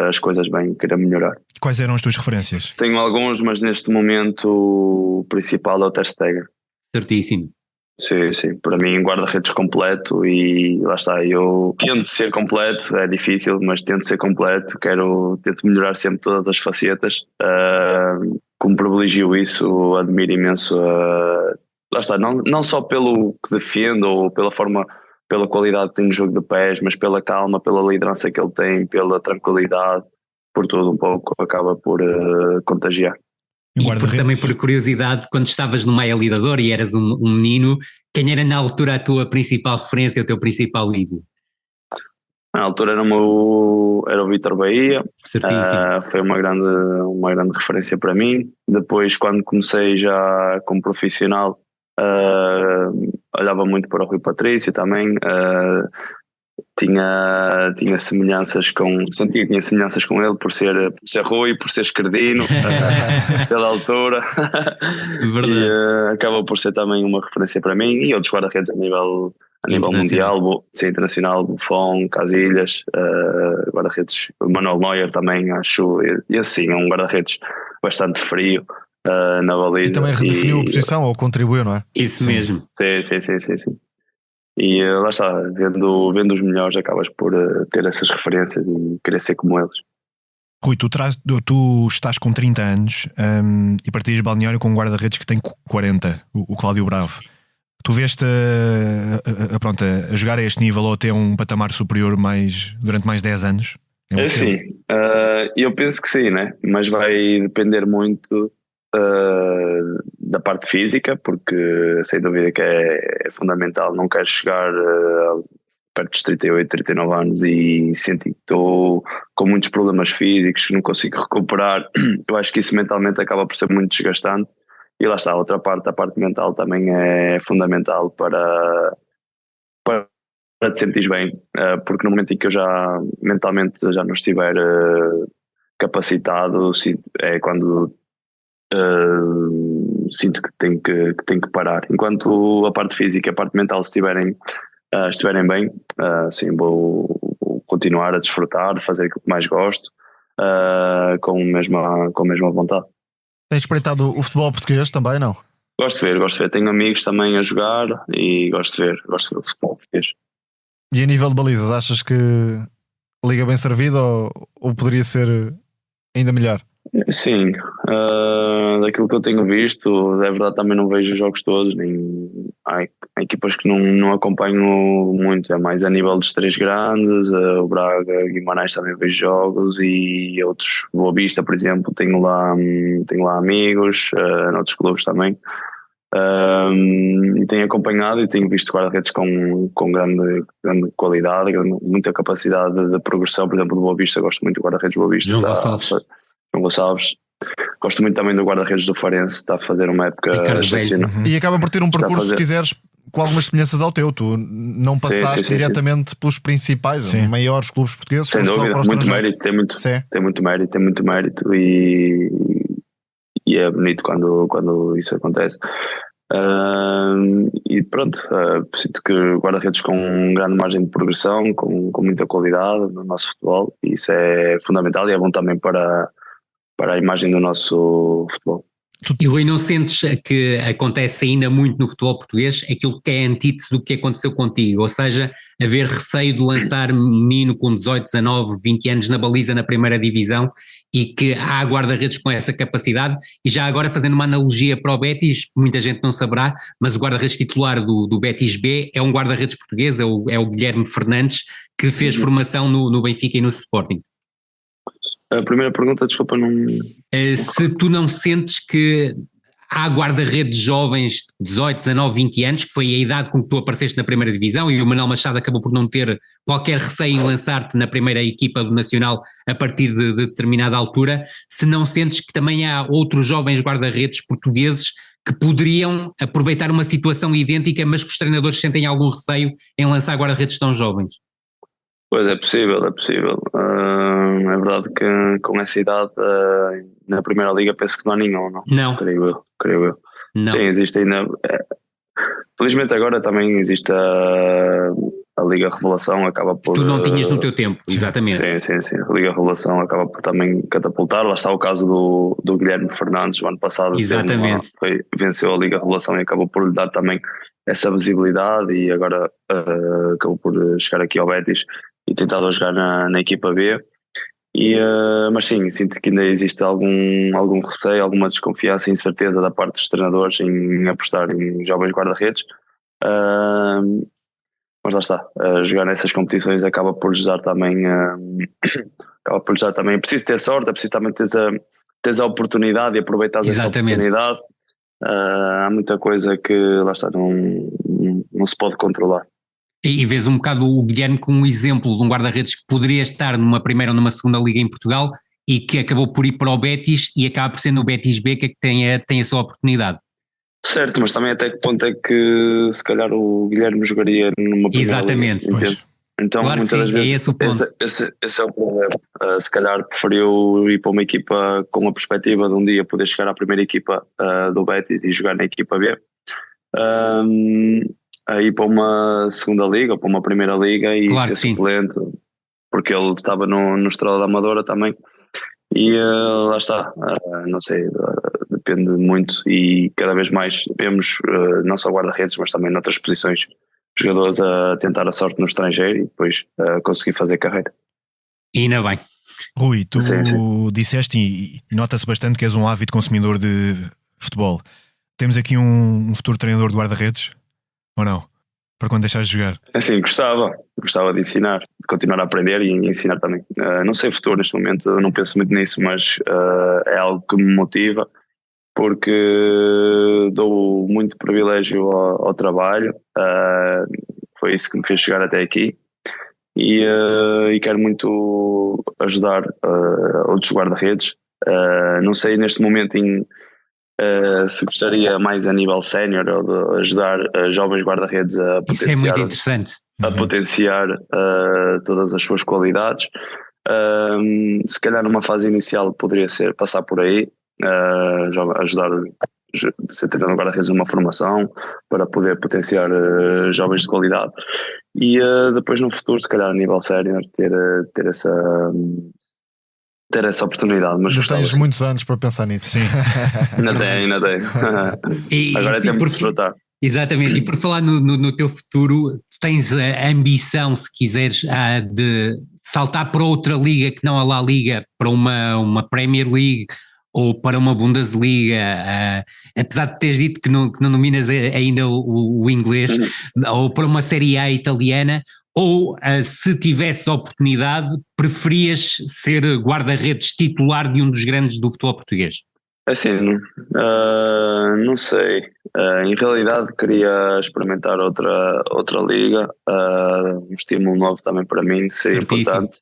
as coisas bem, querer melhorar. Quais eram as tuas referências? Tenho alguns, mas neste momento o principal é o Ter Stegen. Certíssimo. Sim, para mim guarda-redes completo e lá está, eu tento ser completo, é difícil, mas tento ser completo, tento melhorar sempre todas as facetas, como privilegio isso, admiro imenso, lá está, não só pelo que defendo ou pela qualidade que tem no jogo de pés, mas pela calma, pela liderança que ele tem, pela tranquilidade, por tudo um pouco, acaba por contagiar. E também por curiosidade, quando estavas no Maia Lidador e eras um menino, quem era na altura a tua principal referência, o teu principal ídolo? Na altura era o Vítor Bahia, foi uma grande referência para mim. Depois, quando comecei já como profissional, olhava muito para o Rui Patrício também, tinha semelhanças sentia que tinha semelhanças com ele por ser Rui, por ser esquerdino, pela altura. E acaba por ser também uma referência para mim e outros guarda-redes a nível mundial, internacional, Buffon, Casillas, guarda-redes, Manuel Neuer também, acho, e assim, é um guarda-redes bastante frio na baliza. E também redefiniu a posição ou contribuiu, não é? Isso mesmo. Sim. E lá está, vendo os melhores acabas por ter essas referências e querer ser como eles. Rui, tu estás com 30 anos e partilhas balneário com um guarda-redes que tem 40, o Cláudio Bravo. Tu veste a jogar a este nível ou até um patamar superior durante mais 10 anos? Sim, eu penso que sim, né? Mas vai depender muito da parte física, porque sem dúvida que é fundamental. Não quero chegar perto dos 38, 39 anos e sentir que estou com muitos problemas físicos, que não consigo recuperar. Eu acho que isso mentalmente acaba por ser muito desgastante. E lá está, a parte mental também é fundamental para te sentires bem, porque no momento em que eu mentalmente já não estiver capacitado, é quando sinto que tenho que parar. Enquanto a parte física e a parte mental estiverem bem, sim, vou continuar a desfrutar, fazer aquilo que mais gosto, com a mesma vontade. Tens espreitado o futebol português também, não? Gosto de ver. Tenho amigos também a jogar e gosto de ver o futebol português. E a nível de balizas, achas que liga bem servida ou poderia ser ainda melhor? Sim, daquilo que eu tenho visto, é verdade, também não vejo os jogos todos, há equipas que não acompanho muito, é mais a nível dos três grandes, o Braga, Guimarães também vejo jogos e outros, Boa Vista, por exemplo, tenho lá amigos, noutros clubes também, e tenho acompanhado e tenho visto guarda-redes com grande qualidade, muita capacidade de progressão. Por exemplo, do Boa Vista, gosto muito do guarda-redes do Boa Vista. João Gonçalves. Gosto muito também do guarda-redes do Farense, está a fazer uma época excepcional. E acaba por ter um percurso, se quiseres, com algumas semelhanças ao teu. Tu não passaste diretamente pelos principais, maiores clubes portugueses. Sem dúvida, muito mérito, tem muito mérito e é bonito quando isso acontece. E pronto, sinto que guarda-redes com grande margem de progressão, com muita qualidade no nosso futebol, e isso é fundamental e é bom também para a imagem do nosso futebol. E Rui, não sentes que acontece ainda muito no futebol português aquilo que é antítese do que aconteceu contigo, ou seja, haver receio de lançar menino com 18, 19, 20 anos na baliza na primeira divisão e que há guarda-redes com essa capacidade. E já agora fazendo uma analogia para o Betis, muita gente não saberá, mas o guarda-redes titular do Betis B é um guarda-redes português, é o Guilherme Fernandes, que fez formação no Benfica e no Sporting. A primeira pergunta, desculpa, não... Se tu não sentes que há guarda-redes jovens, 18, 19, 20 anos, que foi a idade com que tu apareceste na primeira divisão, e o Manuel Machado acabou por não ter qualquer receio em lançar-te na primeira equipa do Nacional a partir de determinada altura, se não sentes que também há outros jovens guarda-redes portugueses que poderiam aproveitar uma situação idêntica, mas que os treinadores sentem algum receio em lançar guarda-redes tão jovens? Pois é possível. É verdade que com essa idade na Primeira Liga penso que não há nenhum, não? Não. Creio eu. Não. Sim, existe ainda. Felizmente agora também existe a Liga Revelação, acaba por... Tu não tinhas no teu tempo, exatamente. Sim. A Liga Revelação acaba por também catapultar. Lá está o caso do Guilherme Fernandes, o ano passado. Exatamente. Venceu a Liga Revelação e acabou por lhe dar também essa visibilidade, e agora acabou por chegar aqui ao Betis e tentado jogar na equipa B. Mas sim, sinto que ainda existe algum receio, alguma desconfiança e incerteza da parte dos treinadores em apostar em jovens guarda-redes, mas lá está, jogar nessas competições acaba por lhes dar também é preciso ter sorte, é preciso também ter a oportunidade e aproveitar essa oportunidade. Há muita coisa que lá está, não se pode controlar. E vês um bocado o Guilherme como um exemplo de um guarda-redes que poderia estar numa primeira ou numa segunda liga em Portugal e que acabou por ir para o Betis e acaba por ser no Betis B que tem a sua oportunidade. Certo, mas também até que ponto é que se calhar o Guilherme jogaria numa primeira Exatamente. liga? Então claro muitas das vezes é esse o ponto. Esse é o problema. Se calhar preferiu ir para uma equipa com a perspectiva de um dia poder chegar à primeira equipa do Betis e jogar na equipa B. A ir para uma segunda liga ou para uma primeira liga e claro ser suplente, porque ele estava no Estrela da Amadora também, e lá está, não sei, depende muito, e cada vez mais vemos não só guarda-redes mas também noutras posições jogadores a tentar a sorte no estrangeiro e depois conseguir fazer carreira. E ainda bem. Rui, tu sim. disseste e nota-se bastante que és um ávido consumidor de futebol. Temos aqui um futuro treinador de guarda-redes? Ou não? Para quando deixares de jogar? Assim, gostava de ensinar, de continuar a aprender e ensinar também. Não sei o futuro neste momento, não penso muito nisso, mas é algo que me motiva, porque dou muito privilégio ao trabalho, foi isso que me fez chegar até aqui, e quero muito ajudar outros guarda-redes. Não sei neste momento se gostaria mais a nível sénior ou de ajudar jovens guarda-redes a potenciar, isso é muito interessante. A potenciar todas as suas qualidades. Se calhar numa fase inicial poderia ser passar por aí, ajudar a ser treinador de guarda-redes numa formação para poder potenciar jovens de qualidade, e depois no futuro se calhar a nível sénior ter essa oportunidade. Mas tens muitos anos para pensar nisso. Sim. Ainda tem. Agora é tempo de desfrutar. Exatamente, e por falar no teu futuro, tu tens a ambição, se quiseres, de saltar para outra liga que não a La Liga, para uma Premier League ou para uma Bundesliga, apesar de teres dito que não dominas ainda o inglês, ou para uma Série A italiana, ou se tivesse a oportunidade, preferias ser guarda-redes titular de um dos grandes do futebol português? Assim, não sei. Em realidade queria experimentar outra liga, um estímulo novo também para mim, que seria importante.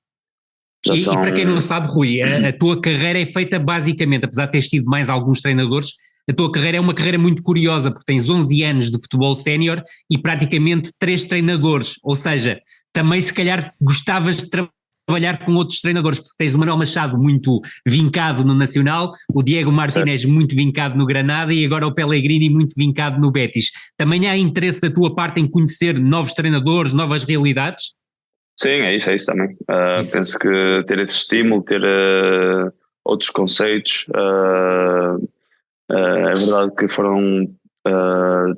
E para quem não sabe, Rui, a tua carreira é feita basicamente, apesar de teres tido mais alguns treinadores, a tua carreira é uma carreira muito curiosa, porque tens 11 anos de futebol sénior e praticamente 3 treinadores, ou seja, também se calhar gostavas de trabalhar com outros treinadores, porque tens o Manuel Machado muito vincado no Nacional, o Diego Martínez muito vincado no Granada e agora o Pellegrini muito vincado no Betis. Também há interesse da tua parte em conhecer novos treinadores, novas realidades? Sim, é isso também. Penso que ter esse estímulo, ter outros conceitos, é verdade que foram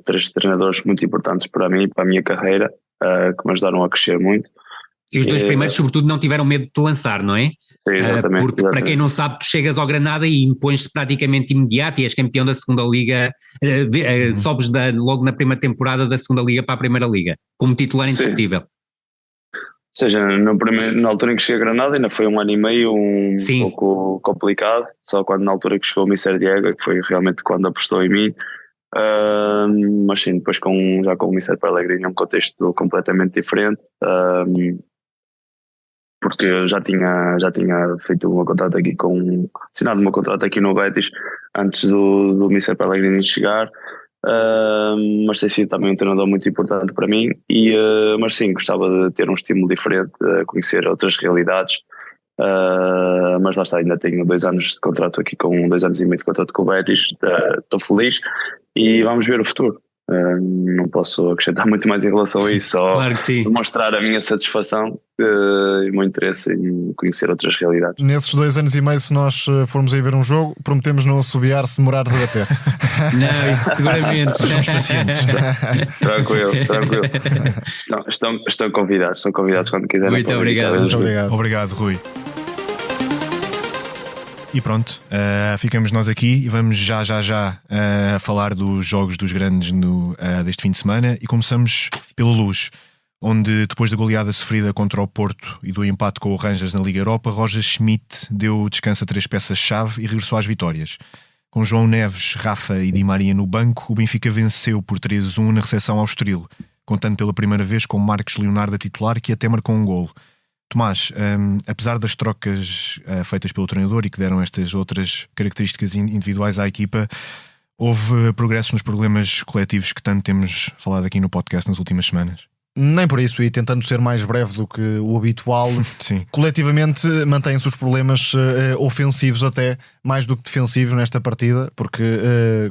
3 treinadores muito importantes para mim, para a minha carreira, que me ajudaram a crescer muito, E os dois primeiros, sobretudo, não tiveram medo de te lançar, não é? Sim, exatamente. Porque, para quem não sabe, tu chegas ao Granada e impões-te praticamente imediato e és campeão da segunda Liga, sobes logo na primeira temporada da segunda Liga para a primeira Liga, como titular indiscutível. Ou seja, na altura em que cheguei a Granada ainda foi 1 ano e meio, pouco complicado, só quando na altura que chegou o Mister Diego, que foi realmente quando apostou em mim. Mas sim, depois já com o Mister Pellegrini é um contexto completamente diferente, porque eu já tinha feito uma contrato aqui assinado uma contrato aqui no Betis antes do Mister Pellegrini chegar. Mas tem sido também um treinador muito importante para mim mas sim, gostava de ter um estímulo diferente, conhecer outras realidades, mas lá está, ainda tenho 2 anos de contrato aqui, com 2 anos e meio de contrato com o Betis, estou feliz e vamos ver o futuro. Não posso acrescentar muito mais em relação a isso, só claro que sim. Demonstrar a minha satisfação e o meu interesse em conhecer outras realidades. Nesses 2 anos e meio, se nós formos aí ver um jogo, prometemos não assobiar se demorares a bater. Não, isso seguramente. Somos pacientes. Tranquilo. Estão convidados quando quiserem. Muito obrigado. Obrigado, Rui. E pronto, ficamos nós aqui e vamos já falar dos jogos dos grandes deste fim de semana, e começamos pela Luz, onde depois da goleada sofrida contra o Porto e do empate com o Rangers na Liga Europa, Roger Schmidt deu descanso a 3 peças-chave e regressou às vitórias. Com João Neves, Rafa e Di Maria no banco, o Benfica venceu por 3-1 na recepção ao Estoril, contando pela primeira vez com Marcos Leonardo a titular, que até marcou um golo. Tomás, apesar das trocas feitas pelo treinador e que deram estas outras características individuais à equipa, houve progressos nos problemas coletivos que tanto temos falado aqui no podcast nas últimas semanas? Nem por isso, e tentando ser mais breve do que o habitual. Sim. Coletivamente mantêm-se os problemas ofensivos até mais do que defensivos nesta partida, porque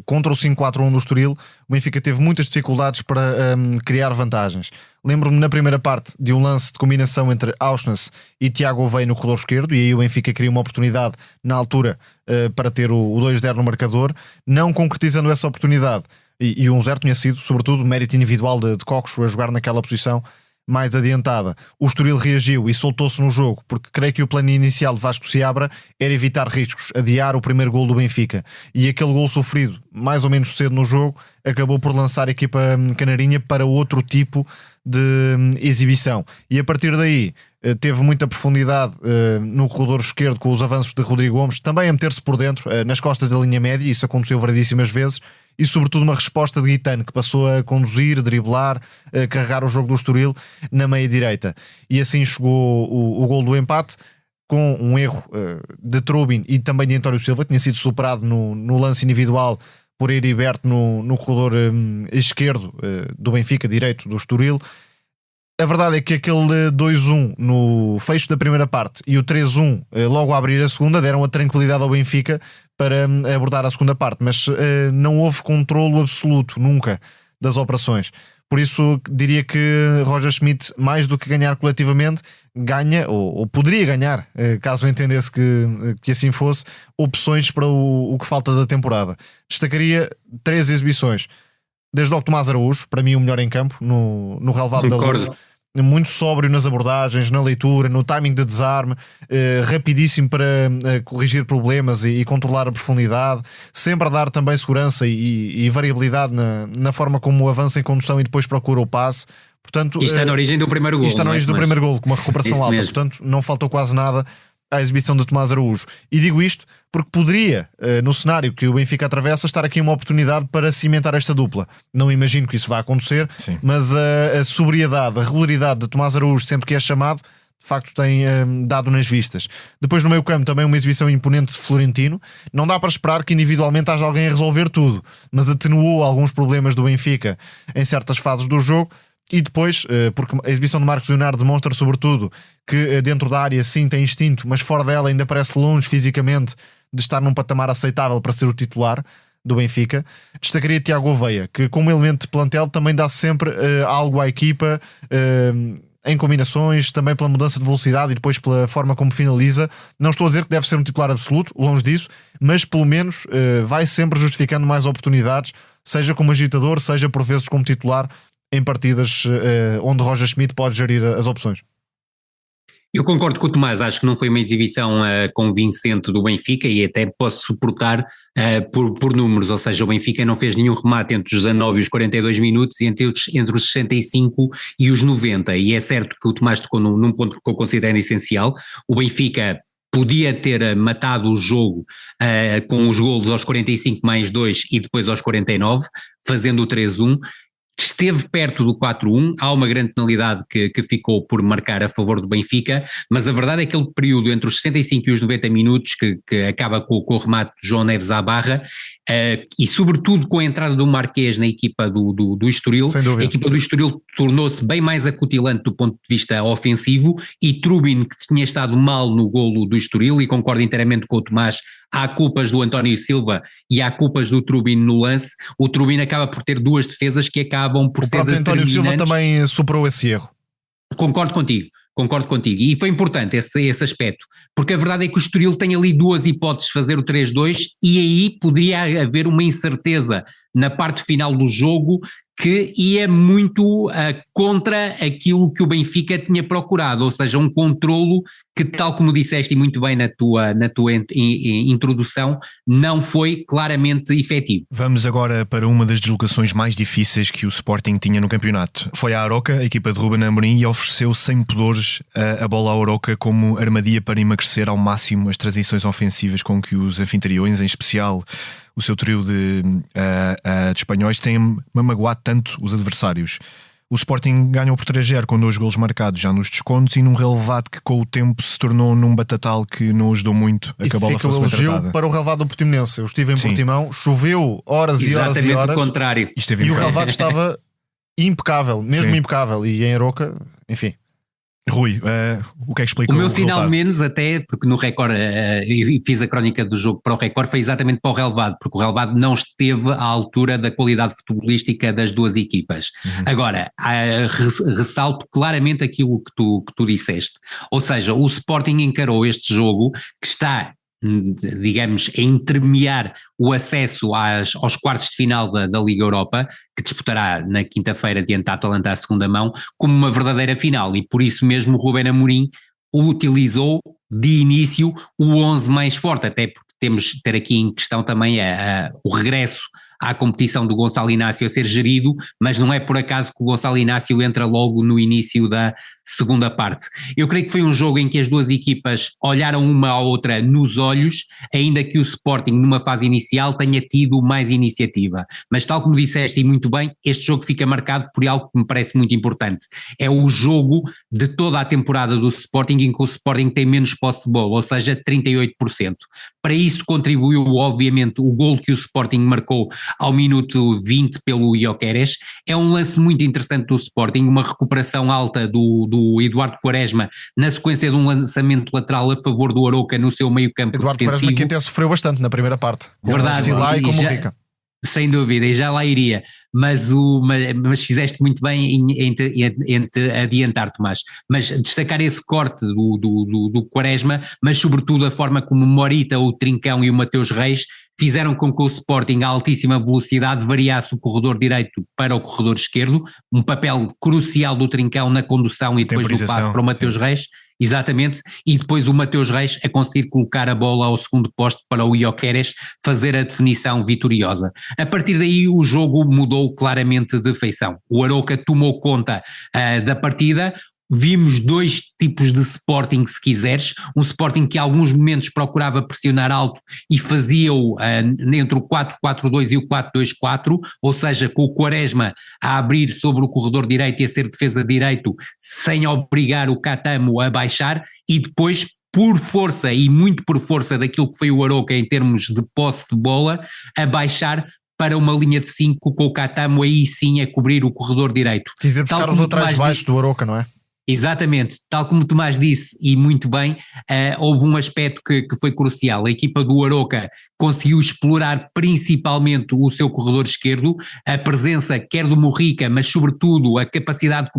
contra o 5-4-1 do Estoril, o Benfica teve muitas dificuldades para criar vantagens. Lembro-me na primeira parte de um lance de combinação entre Auschwitz e Tiago Oveia no corredor esquerdo, e aí o Benfica cria uma oportunidade na altura para ter o 2-0 no marcador, não concretizando essa oportunidade. E 1-0 tinha sido, sobretudo, mérito individual de Coxo a jogar naquela posição mais adiantada. O Estoril reagiu e soltou-se no jogo, porque creio que o plano inicial de Vasco Seabra era evitar riscos, adiar o primeiro gol do Benfica. E aquele gol sofrido, mais ou menos cedo no jogo, acabou por lançar a equipa canarinha para outro tipo de exibição. E a partir daí teve muita profundidade no corredor esquerdo, com os avanços de Rodrigo Gomes, também a meter-se por dentro, nas costas da linha média. Isso aconteceu variedíssimas vezes. E sobretudo uma resposta de Guitano, que passou a conduzir, driblar, a carregar o jogo do Estoril na meia-direita. E assim chegou o gol do empate, com um erro de Trubin e também de António Silva, que tinha sido superado no lance individual por Heriberto no corredor esquerdo do Benfica, direito do Estoril. A verdade é que aquele 2-1 no fecho da primeira parte e o 3-1 logo a abrir a segunda deram a tranquilidade ao Benfica para abordar a segunda parte, mas não houve controlo absoluto nunca das operações. Por isso diria que Roger Schmidt, mais do que ganhar coletivamente, ganha, ou poderia ganhar, caso entendesse que assim fosse, opções para o que falta da temporada. Destacaria 3 exibições, desde logo Tomás Araújo, para mim o melhor em campo no relevado da Luz. Muito sóbrio nas abordagens, na leitura, no timing de desarme, rapidíssimo para corrigir problemas e controlar a profundidade, sempre a dar também segurança e variabilidade na forma como avança em condução e depois procura o passe. Portanto, isto está na origem do primeiro gol. Isto está na origem do primeiro gol, com uma recuperação alta. Mesmo. Portanto, não faltou quase nada à exibição de Tomás Araújo. E digo isto porque poderia, no cenário que o Benfica atravessa, estar aqui uma oportunidade para cimentar esta dupla. Não imagino que isso vá acontecer, sim, mas a sobriedade, a regularidade de Tomás Araújo sempre que é chamado, de facto tem dado nas vistas. Depois no meio campo também uma exibição imponente de Florentino. Não dá para esperar que individualmente haja alguém a resolver tudo, mas atenuou alguns problemas do Benfica em certas fases do jogo. E depois, porque a exibição de Marcos Leonardo demonstra sobretudo que dentro da área sim tem instinto, mas fora dela ainda parece longe fisicamente de estar num patamar aceitável para ser o titular do Benfica. Destacaria Tiago Oveia, que como elemento de plantel também dá sempre algo à equipa, em combinações, também pela mudança de velocidade e depois pela forma como finaliza. Não estou a dizer que deve ser um titular absoluto, longe disso, mas pelo menos vai sempre justificando mais oportunidades, seja como agitador, seja por vezes como titular, em partidas onde Roger Schmidt pode gerir as opções. Eu concordo com o Tomás, acho que não foi uma exibição convincente do Benfica e até posso suportar por números, ou seja, o Benfica não fez nenhum remate entre os 19 e os 42 minutos e entre os 65 e os 90, e é certo que o Tomás tocou num ponto que eu considero essencial. O Benfica podia ter matado o jogo com os golos aos 45 mais 2 e depois aos 49, fazendo o 3-1. Esteve perto do 4-1, há uma grande penalidade que ficou por marcar a favor do Benfica, mas a verdade é que aquele período entre os 65 e os 90 minutos, que acaba com o remate de João Neves à barra, e sobretudo com a entrada do Marquês na equipa do Estoril, a equipa do Estoril tornou-se bem mais acutilante do ponto de vista ofensivo, e Trubin, que tinha estado mal no golo do Estoril, e concordo inteiramente com o Tomás, há culpas do António Silva e há culpas do Trubin no lance. O Trubin acaba por ter duas defesas que acabam por ser determinantes. O próprio António Silva também superou esse erro. Concordo contigo, e foi importante esse aspecto, porque a verdade é que o Estoril tem ali duas hipóteses de fazer o 3-2 e aí poderia haver uma incerteza na parte final do jogo que ia muito contra aquilo que o Benfica tinha procurado, ou seja, um controlo que, tal como disseste e muito bem na tua introdução, não foi claramente efetivo. Vamos agora para uma das deslocações mais difíceis que o Sporting tinha no campeonato. Foi à Aroca, a equipa de Ruben Amorim, e ofereceu sem pudores a bola à Aroca como armadilha para emagrecer ao máximo as transições ofensivas com que os anfitriões, em especial o seu trio de espanhóis, têm magoado tanto os adversários. O Sporting ganhou por 3-0 com 2 golos marcados já nos descontos e num relevado que com o tempo se tornou num batatal que não ajudou muito a que a bola fosse bem tratada. Para o relevado do Portimonense. Eu estive em Portimão, choveu horas e horas e horas. O contrário. E o relevado estava impecável, mesmo impecável. E em Aroca, enfim. Rui, o que é que explica o meu sinal menos, até porque no Record fiz a crónica do jogo para o Record, foi exatamente para o relevado, porque o relevado não esteve à altura da qualidade futebolística das duas equipas. Agora, ressalto claramente aquilo que tu disseste, ou seja, o Sporting encarou este jogo que está, digamos, a entremear o acesso aos quartos de final da Liga Europa, que disputará na quinta-feira diante da Atalanta à segunda mão, como uma verdadeira final, e por isso mesmo o Ruben Amorim utilizou de início o 11 mais forte, até porque temos de ter aqui em questão também o regresso à competição do Gonçalo Inácio a ser gerido, mas não é por acaso que o Gonçalo Inácio entra logo no início da segunda parte. Eu creio que foi um jogo em que as duas equipas olharam uma à outra nos olhos, ainda que o Sporting numa fase inicial tenha tido mais iniciativa, mas tal como disseste e muito bem, este jogo fica marcado por algo que me parece muito importante, é o jogo de toda a temporada do Sporting em que o Sporting tem menos posse de bola, ou seja, 38%. Para isso contribuiu obviamente o golo que o Sporting marcou ao minuto 20 pelo Gyökeres. É um lance muito interessante do Sporting, uma recuperação alta do Eduardo Quaresma na sequência de um lançamento lateral a favor do Aroca no seu meio campo defensivo. Eduardo Quaresma que até sofreu bastante na primeira parte. Verdade. E como Rica. Sem dúvida, e já lá iria, mas fizeste muito bem em te adiantar, Tomás, mas destacar esse corte do Quaresma, mas sobretudo a forma como o Morita, o Trincão e o Mateus Reis fizeram com que o Sporting a altíssima velocidade variasse o corredor direito para o corredor esquerdo, um papel crucial do Trincão na condução e depois do passe para o Mateus Reis. Exatamente, e depois o Mateus Reis a conseguir colocar a bola ao segundo poste para o Gyökeres fazer a definição vitoriosa. A partir daí o jogo mudou claramente de feição. O Aroca tomou conta da partida. Vimos dois tipos de Sporting, se quiseres, um Sporting que em alguns momentos procurava pressionar alto e fazia-o entre o 4-4-2 e o 4-2-4, ou seja, com o Quaresma a abrir sobre o corredor direito e a ser defesa direito, sem obrigar o Catamo a baixar, e depois, por força e muito por força daquilo que foi o Aroca em termos de posse de bola, a baixar para uma linha de 5 com o Catamo aí sim a cobrir o corredor direito. Quis ir buscar os laterais baixos do Aroca, não é? Exatamente, tal como o Tomás disse e muito bem, houve um aspecto que foi crucial. A equipa do Aroca conseguiu explorar principalmente o seu corredor esquerdo, a presença quer do Morrica, mas sobretudo a capacidade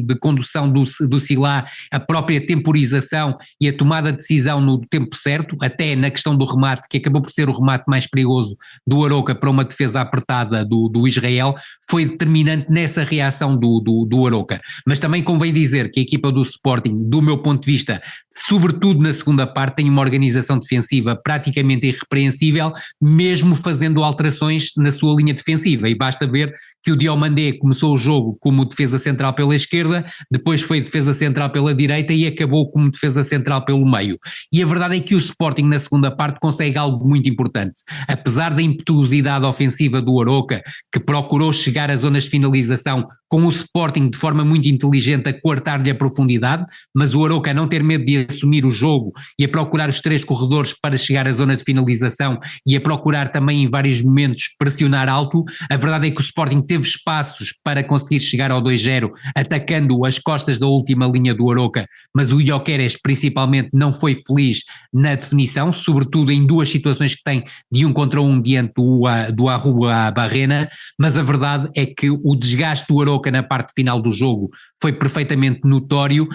de condução do Silá, a própria temporização e a tomada de decisão no tempo certo, até na questão do remate, que acabou por ser o remate mais perigoso do Arouca para uma defesa apertada do Israel, foi determinante nessa reação do Arouca. Mas também convém dizer que a equipa do Sporting, do meu ponto de vista, sobretudo na segunda parte, tem uma organização defensiva praticamente irrepreensível, mesmo fazendo alterações na sua linha defensiva, e basta ver que o Diomandé começou o jogo como defesa central pela esquerda, depois foi defesa central pela direita e acabou como defesa central pelo meio. E a verdade é que o Sporting na segunda parte consegue algo muito importante. Apesar da impetuosidade ofensiva do Arouca, que procurou chegar às zonas de finalização com o Sporting de forma muito inteligente a coartar-lhe a profundidade, mas o Arouca a não ter medo de assumir o jogo e a procurar os 3 corredores para chegar à zona de finalização e a procurar também em vários momentos pressionar alto, a verdade é que o Sporting teve espaços para conseguir chegar ao 2-0 atacando as costas da última linha do Arouca, mas o Gyökeres principalmente não foi feliz na definição, sobretudo em 2 situações que tem de 1 contra 1 diante do Arrua Barrena, mas a verdade é que o desgaste do Arouca na parte final do jogo foi perfeitamente notório.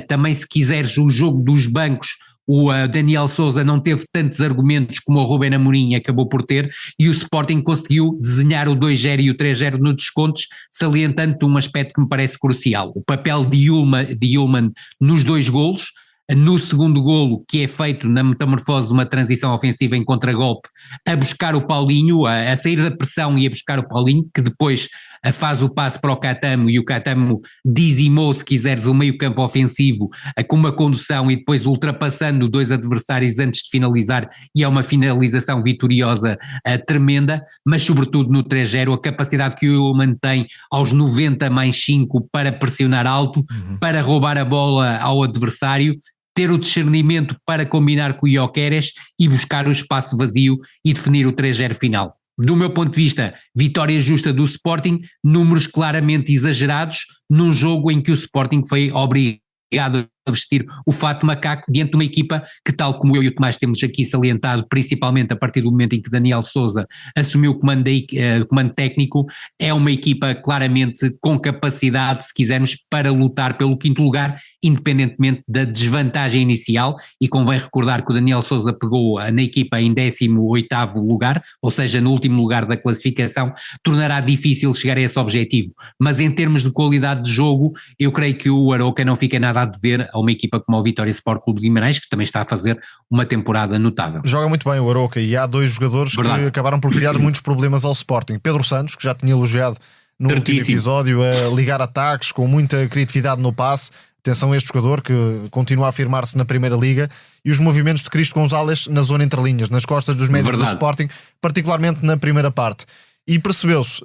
Também, se quiseres, o jogo dos bancos, o Daniel Sousa não teve tantos argumentos como o Ruben Amorim acabou por ter, e o Sporting conseguiu desenhar o 2-0 e o 3-0 nos descontos, salientando um aspecto que me parece crucial: o papel de Yulman nos 2 golos. No segundo golo, que é feito na metamorfose de uma transição ofensiva em contragolpe, a buscar o Paulinho, a sair da pressão e a buscar o Paulinho, que depois faz o passe para o Catamo, e o Catamo dizimou, se quiseres, o meio campo ofensivo com uma condução e depois ultrapassando 2 adversários antes de finalizar, e é uma finalização vitoriosa tremenda, mas sobretudo no 3-0 a capacidade que o mantém aos 90 mais 5 para pressionar alto, para roubar a bola ao adversário, ter o discernimento para combinar com o Gyökeres e buscar o espaço vazio e definir o 3-0 final. Do meu ponto de vista, vitória justa do Sporting, números claramente exagerados num jogo em que o Sporting foi obrigado a vestir o fato macaco diante de uma equipa que, tal como eu e o Tomás temos aqui salientado, principalmente a partir do momento em que Daniel Sousa assumiu o comando técnico, é uma equipa claramente com capacidade, se quisermos, para lutar pelo 5º lugar, independentemente da desvantagem inicial, e convém recordar que o Daniel Sousa pegou na equipa em 18º lugar, ou seja, no último lugar da classificação, tornará difícil chegar a esse objetivo, mas em termos de qualidade de jogo, eu creio que o Arouca não fica nada a dever a uma equipa como o Vitória Sport Clube de Guimarães, que também está a fazer uma temporada notável. Joga muito bem o Arouca, e há 2 jogadores que acabaram por criar muitos problemas ao Sporting. Pedro Santos, que já tinha elogiado no último episódio, a ligar ataques com muita criatividade no passe. Atenção a este jogador que continua a afirmar-se na Primeira Liga, e os movimentos de Cristo Gonzalez na zona entre linhas, nas costas dos médios do Sporting, particularmente na primeira parte. E percebeu-se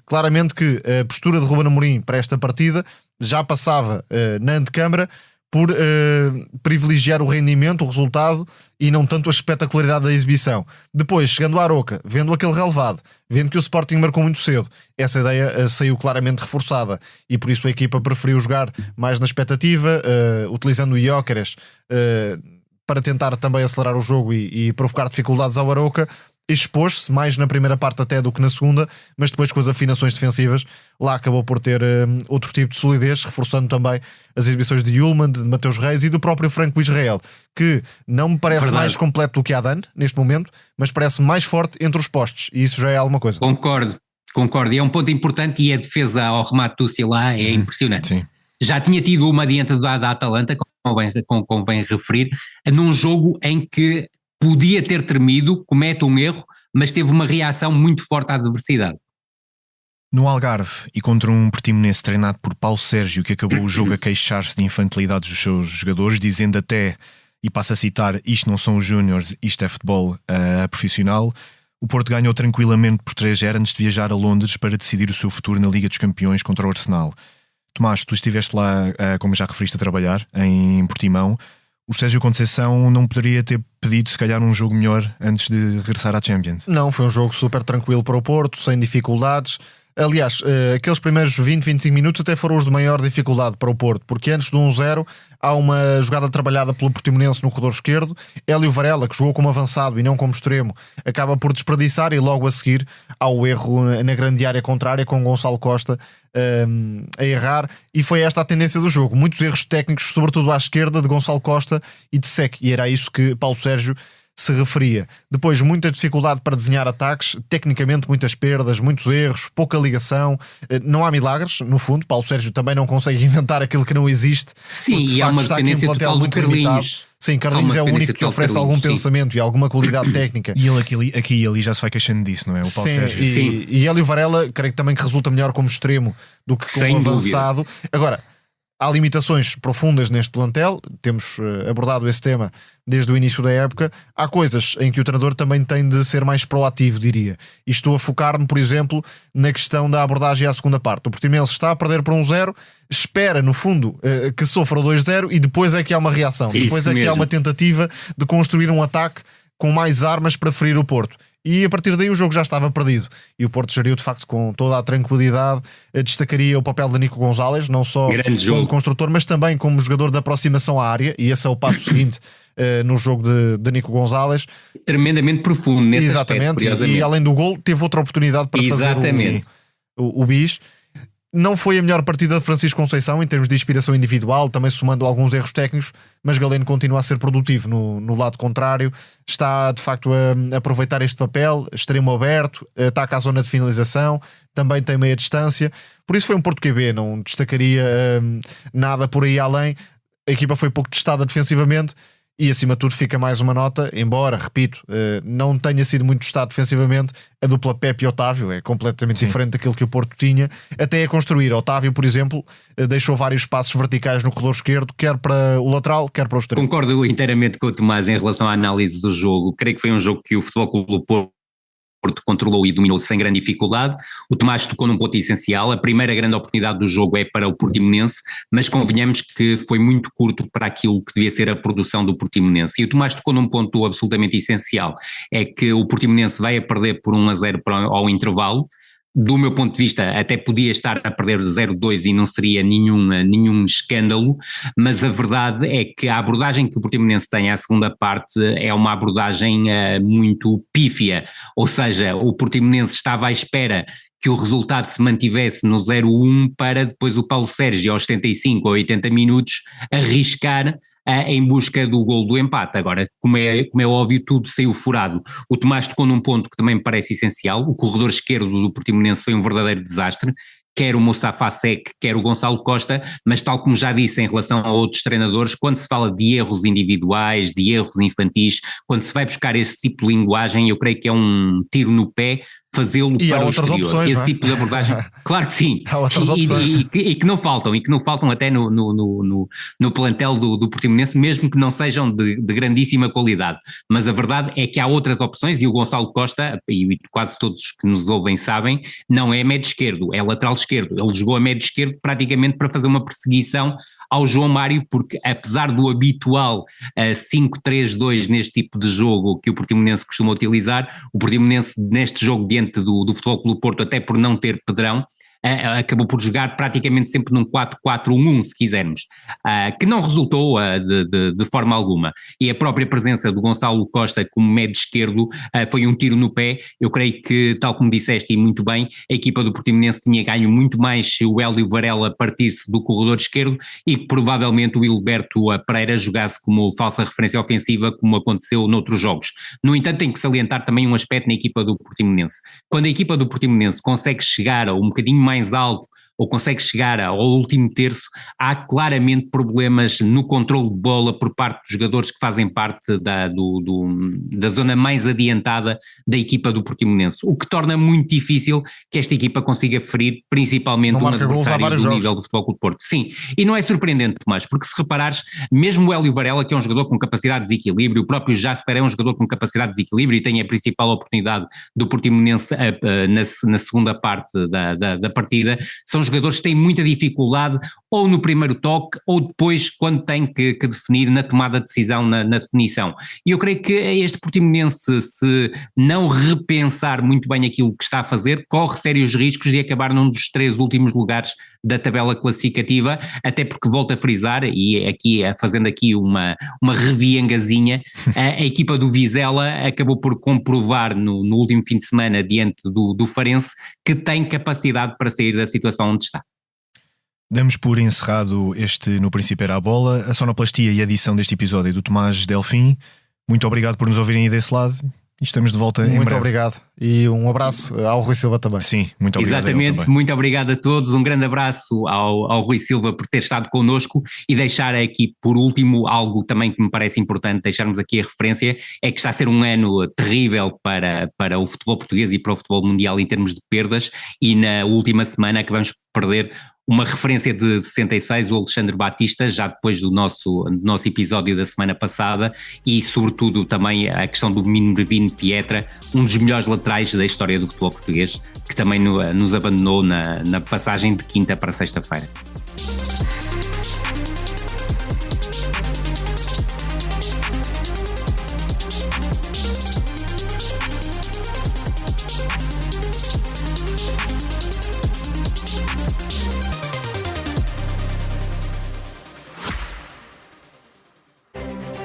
claramente que a postura de Ruben Amorim para esta partida já passava na antecâmara por privilegiar o rendimento, o resultado, e não tanto a espetacularidade da exibição. Depois, chegando à Arouca, vendo aquele relevado, vendo que o Sporting marcou muito cedo, essa ideia saiu claramente reforçada, e por isso a equipa preferiu jogar mais na expectativa, utilizando o Gyökeres para tentar também acelerar o jogo e provocar dificuldades ao Arouca. Expôs-se mais na primeira parte até do que na segunda, mas depois, com as afinações defensivas, lá acabou por ter outro tipo de solidez, reforçando também as exibições de Yulman, de Mateus Reis e do próprio Franco Israel, que não me parece mais completo do que Adan neste momento, mas parece mais forte entre os postes, e isso já é alguma coisa. Concordo, e é um ponto importante, e a defesa ao remate do Silá é impressionante. Sim. Já tinha tido uma adianta da Atalanta, convém referir, num jogo em que podia ter tremido, comete um erro, mas teve uma reação muito forte à adversidade. No Algarve, e contra um Portimonense treinado por Paulo Sérgio, que acabou o jogo a queixar-se de infantilidade dos seus jogadores, dizendo até, e passo a citar, isto não são os júniores, isto é futebol profissional, o Porto ganhou tranquilamente por 3-0 antes de viajar a Londres para decidir o seu futuro na Liga dos Campeões contra o Arsenal. Tomás, tu estiveste lá, como já referiste, a trabalhar em Portimão. O Sérgio Conceição não poderia ter pedido, se calhar, um jogo melhor antes de regressar à Champions? Não, foi um jogo super tranquilo para o Porto, sem dificuldades. Aliás, aqueles primeiros 20, 25 minutos até foram os de maior dificuldade para o Porto, porque antes do 1-0 há uma jogada trabalhada pelo Portimonense no corredor esquerdo. Hélio Varela, que jogou como avançado e não como extremo, acaba por desperdiçar, e logo a seguir há o erro na grande área contrária, com Gonçalo Costa a errar, e foi esta a tendência do jogo. Muitos erros técnicos, sobretudo à esquerda, de Gonçalo Costa e de Sec, e era a isso que Paulo Sérgio se referia. Depois, muita dificuldade para desenhar ataques, tecnicamente muitas perdas, muitos erros, pouca ligação, não há milagres, no fundo. Paulo Sérgio também não consegue inventar aquilo que não existe. Sim, e há uma dependência total do Carlinhos. Sim, Carlinhos é o único que oferece algum pensamento e alguma qualidade técnica. E ele aqui e ali já se vai queixando disso, não é? O Paulo Sérgio. E Hélio Varela, creio que também que resulta melhor como extremo do que como avançado. Agora, há limitações profundas neste plantel, temos abordado esse tema desde o início da época. Há coisas em que o treinador também tem de ser mais proativo, diria. E estou a focar-me, por exemplo, na questão da abordagem à segunda parte. O Portimonense está a perder por 1-0, espera, no fundo, que sofra o 2-0 e depois é que há uma reação. Isso depois é mesmo. que há uma tentativa de construir um ataque com mais armas para ferir o Porto. E a partir daí o jogo já estava perdido. E o Porto geriu de facto com toda a tranquilidade. Destacaria o papel de Nico Gonzalez, não só como construtor, mas também como jogador de aproximação à área. E esse é o passo seguinte no jogo de Nico Gonzalez. Tremendamente profundo nesse Exatamente. aspecto, e além do gol, teve outra oportunidade para fazer o bis. Não foi a melhor partida de Francisco Conceição em termos de inspiração individual, também somando alguns erros técnicos, mas Galeno continua a ser produtivo no lado contrário, está de facto a aproveitar este papel, extremo aberto, ataca a zona de finalização, também tem meia distância, por isso foi um Porto QB, não destacaria nada por aí além. A equipa foi pouco testada defensivamente e acima de tudo fica mais uma nota, embora, repito, não tenha sido muito testado defensivamente. A dupla Pepe e Otávio é completamente diferente daquilo que o Porto tinha, até a construir. Otávio, por exemplo, deixou vários passos verticais no corredor esquerdo, quer para o lateral, quer para o extremo. Concordo inteiramente com o Tomás em relação à análise do jogo. Creio que foi um jogo que o Futebol Clube do Porto controlou e dominou sem grande dificuldade. O Tomás tocou num ponto essencial. A primeira grande oportunidade do jogo é para o Portimonense, mas convenhamos que foi muito curto para aquilo que devia ser a produção do Portimonense. E o Tomás tocou num ponto absolutamente essencial, é que o Portimonense vai a perder por 1-0 ao intervalo. Do meu ponto de vista, até podia estar a perder 0-2 e não seria nenhum escândalo, mas a verdade é que a abordagem que o Portimonense tem à segunda parte é uma abordagem muito pífia, ou seja, o Portimonense estava à espera que o resultado se mantivesse no 0-1 para depois o Paulo Sérgio aos 75 ou 80 minutos arriscar em busca do gol do empate. Agora, como é óbvio, tudo saiu furado. O Tomás tocou num ponto que também me parece essencial. O corredor esquerdo do Portimonense foi um verdadeiro desastre, quer o Moustapha Sec, quer o Gonçalo Costa, mas tal como já disse em relação a outros treinadores, quando se fala de erros individuais, de erros infantis, quando se vai buscar esse tipo de linguagem, eu creio que é um tiro no pé fazê-lo para o exterior. Opções, esse tipo de abordagem, claro que sim, há outras opções. E que não faltam até no plantel do Portimonense, mesmo que não sejam de grandíssima qualidade, mas a verdade é que há outras opções e o Gonçalo Costa, e quase todos que nos ouvem sabem, não é médio esquerdo, é lateral esquerdo. Ele jogou a médio esquerdo praticamente para fazer uma perseguição ao João Mário, porque apesar do habitual 5-3-2 neste tipo de jogo que o Portimonense costuma utilizar, o Portimonense neste jogo diante do Futebol Clube do Porto, até por não ter Pedrão, acabou por jogar praticamente sempre num 4-4-1-1, se quisermos, que não resultou de forma alguma. E a própria presença do Gonçalo Costa como médio esquerdo foi um tiro no pé. Eu creio que, tal como disseste e muito bem, a equipa do Portimonense tinha ganho muito mais se o Hélio Varela partisse do corredor esquerdo e que provavelmente o Hilberto Pereira jogasse como falsa referência ofensiva, como aconteceu noutros jogos. No entanto, tem que salientar também um aspecto na equipa do Portimonense. Quando a equipa do Portimonense consegue chegar a um bocadinho mais alto ou consegue chegar ao último terço, há claramente problemas no controle de bola por parte dos jogadores que fazem parte da zona mais adiantada da equipa do Portimonense, o que torna muito difícil que esta equipa consiga ferir principalmente um adversário do nível do Futebol Clube do Porto. Sim, e não é surpreendente, Tomás, porque se reparares, mesmo o Hélio Varela, que é um jogador com capacidade de desequilíbrio, o próprio Jasper é um jogador com capacidade de desequilíbrio e tem a principal oportunidade do Portimonense na segunda parte da partida, são jogadores que têm muita dificuldade ou no primeiro toque ou depois quando têm que definir na tomada de decisão, na definição. E eu creio que este Portimonense, se não repensar muito bem aquilo que está a fazer, corre sérios riscos de acabar num dos 3 últimos lugares da tabela classificativa, até porque, volto a frisar, e aqui fazendo aqui uma reviengazinha, a equipa do Vizela acabou por comprovar no último fim de semana diante do Farense que tem capacidade para sair da situação onde está. Damos por encerrado este No Princípio Era a Bola. A sonoplastia e a edição deste episódio é do Tomás Delfim. Muito obrigado por nos ouvirem aí desse lado. E estamos de volta em breve. Muito obrigado. E um abraço ao Rui Silva também. Sim, muito obrigado. Exatamente, muito obrigado a todos. Um grande abraço ao Rui Silva por ter estado connosco, e deixar aqui por último algo também que me parece importante deixarmos aqui a referência, é que está a ser um ano terrível para o futebol português e para o futebol mundial em termos de perdas, e na última semana acabamos por perder uma referência de 66, o Alexandre Batista, já depois do nosso episódio da semana passada, e sobretudo também a questão do Minervino Pietra, um dos melhores laterais da história do futebol português, que também nos abandonou na passagem de quinta para sexta-feira.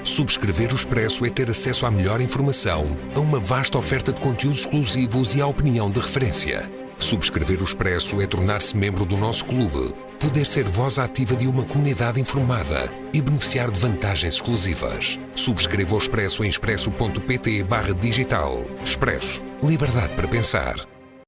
Subscrever o Expresso é ter acesso à melhor informação, a uma vasta oferta de conteúdos exclusivos e à opinião de referência. Subscrever o Expresso é tornar-se membro do nosso clube, poder ser voz ativa de uma comunidade informada e beneficiar de vantagens exclusivas. Subscreva o Expresso em expresso.pt/digital. Expresso. Liberdade para pensar.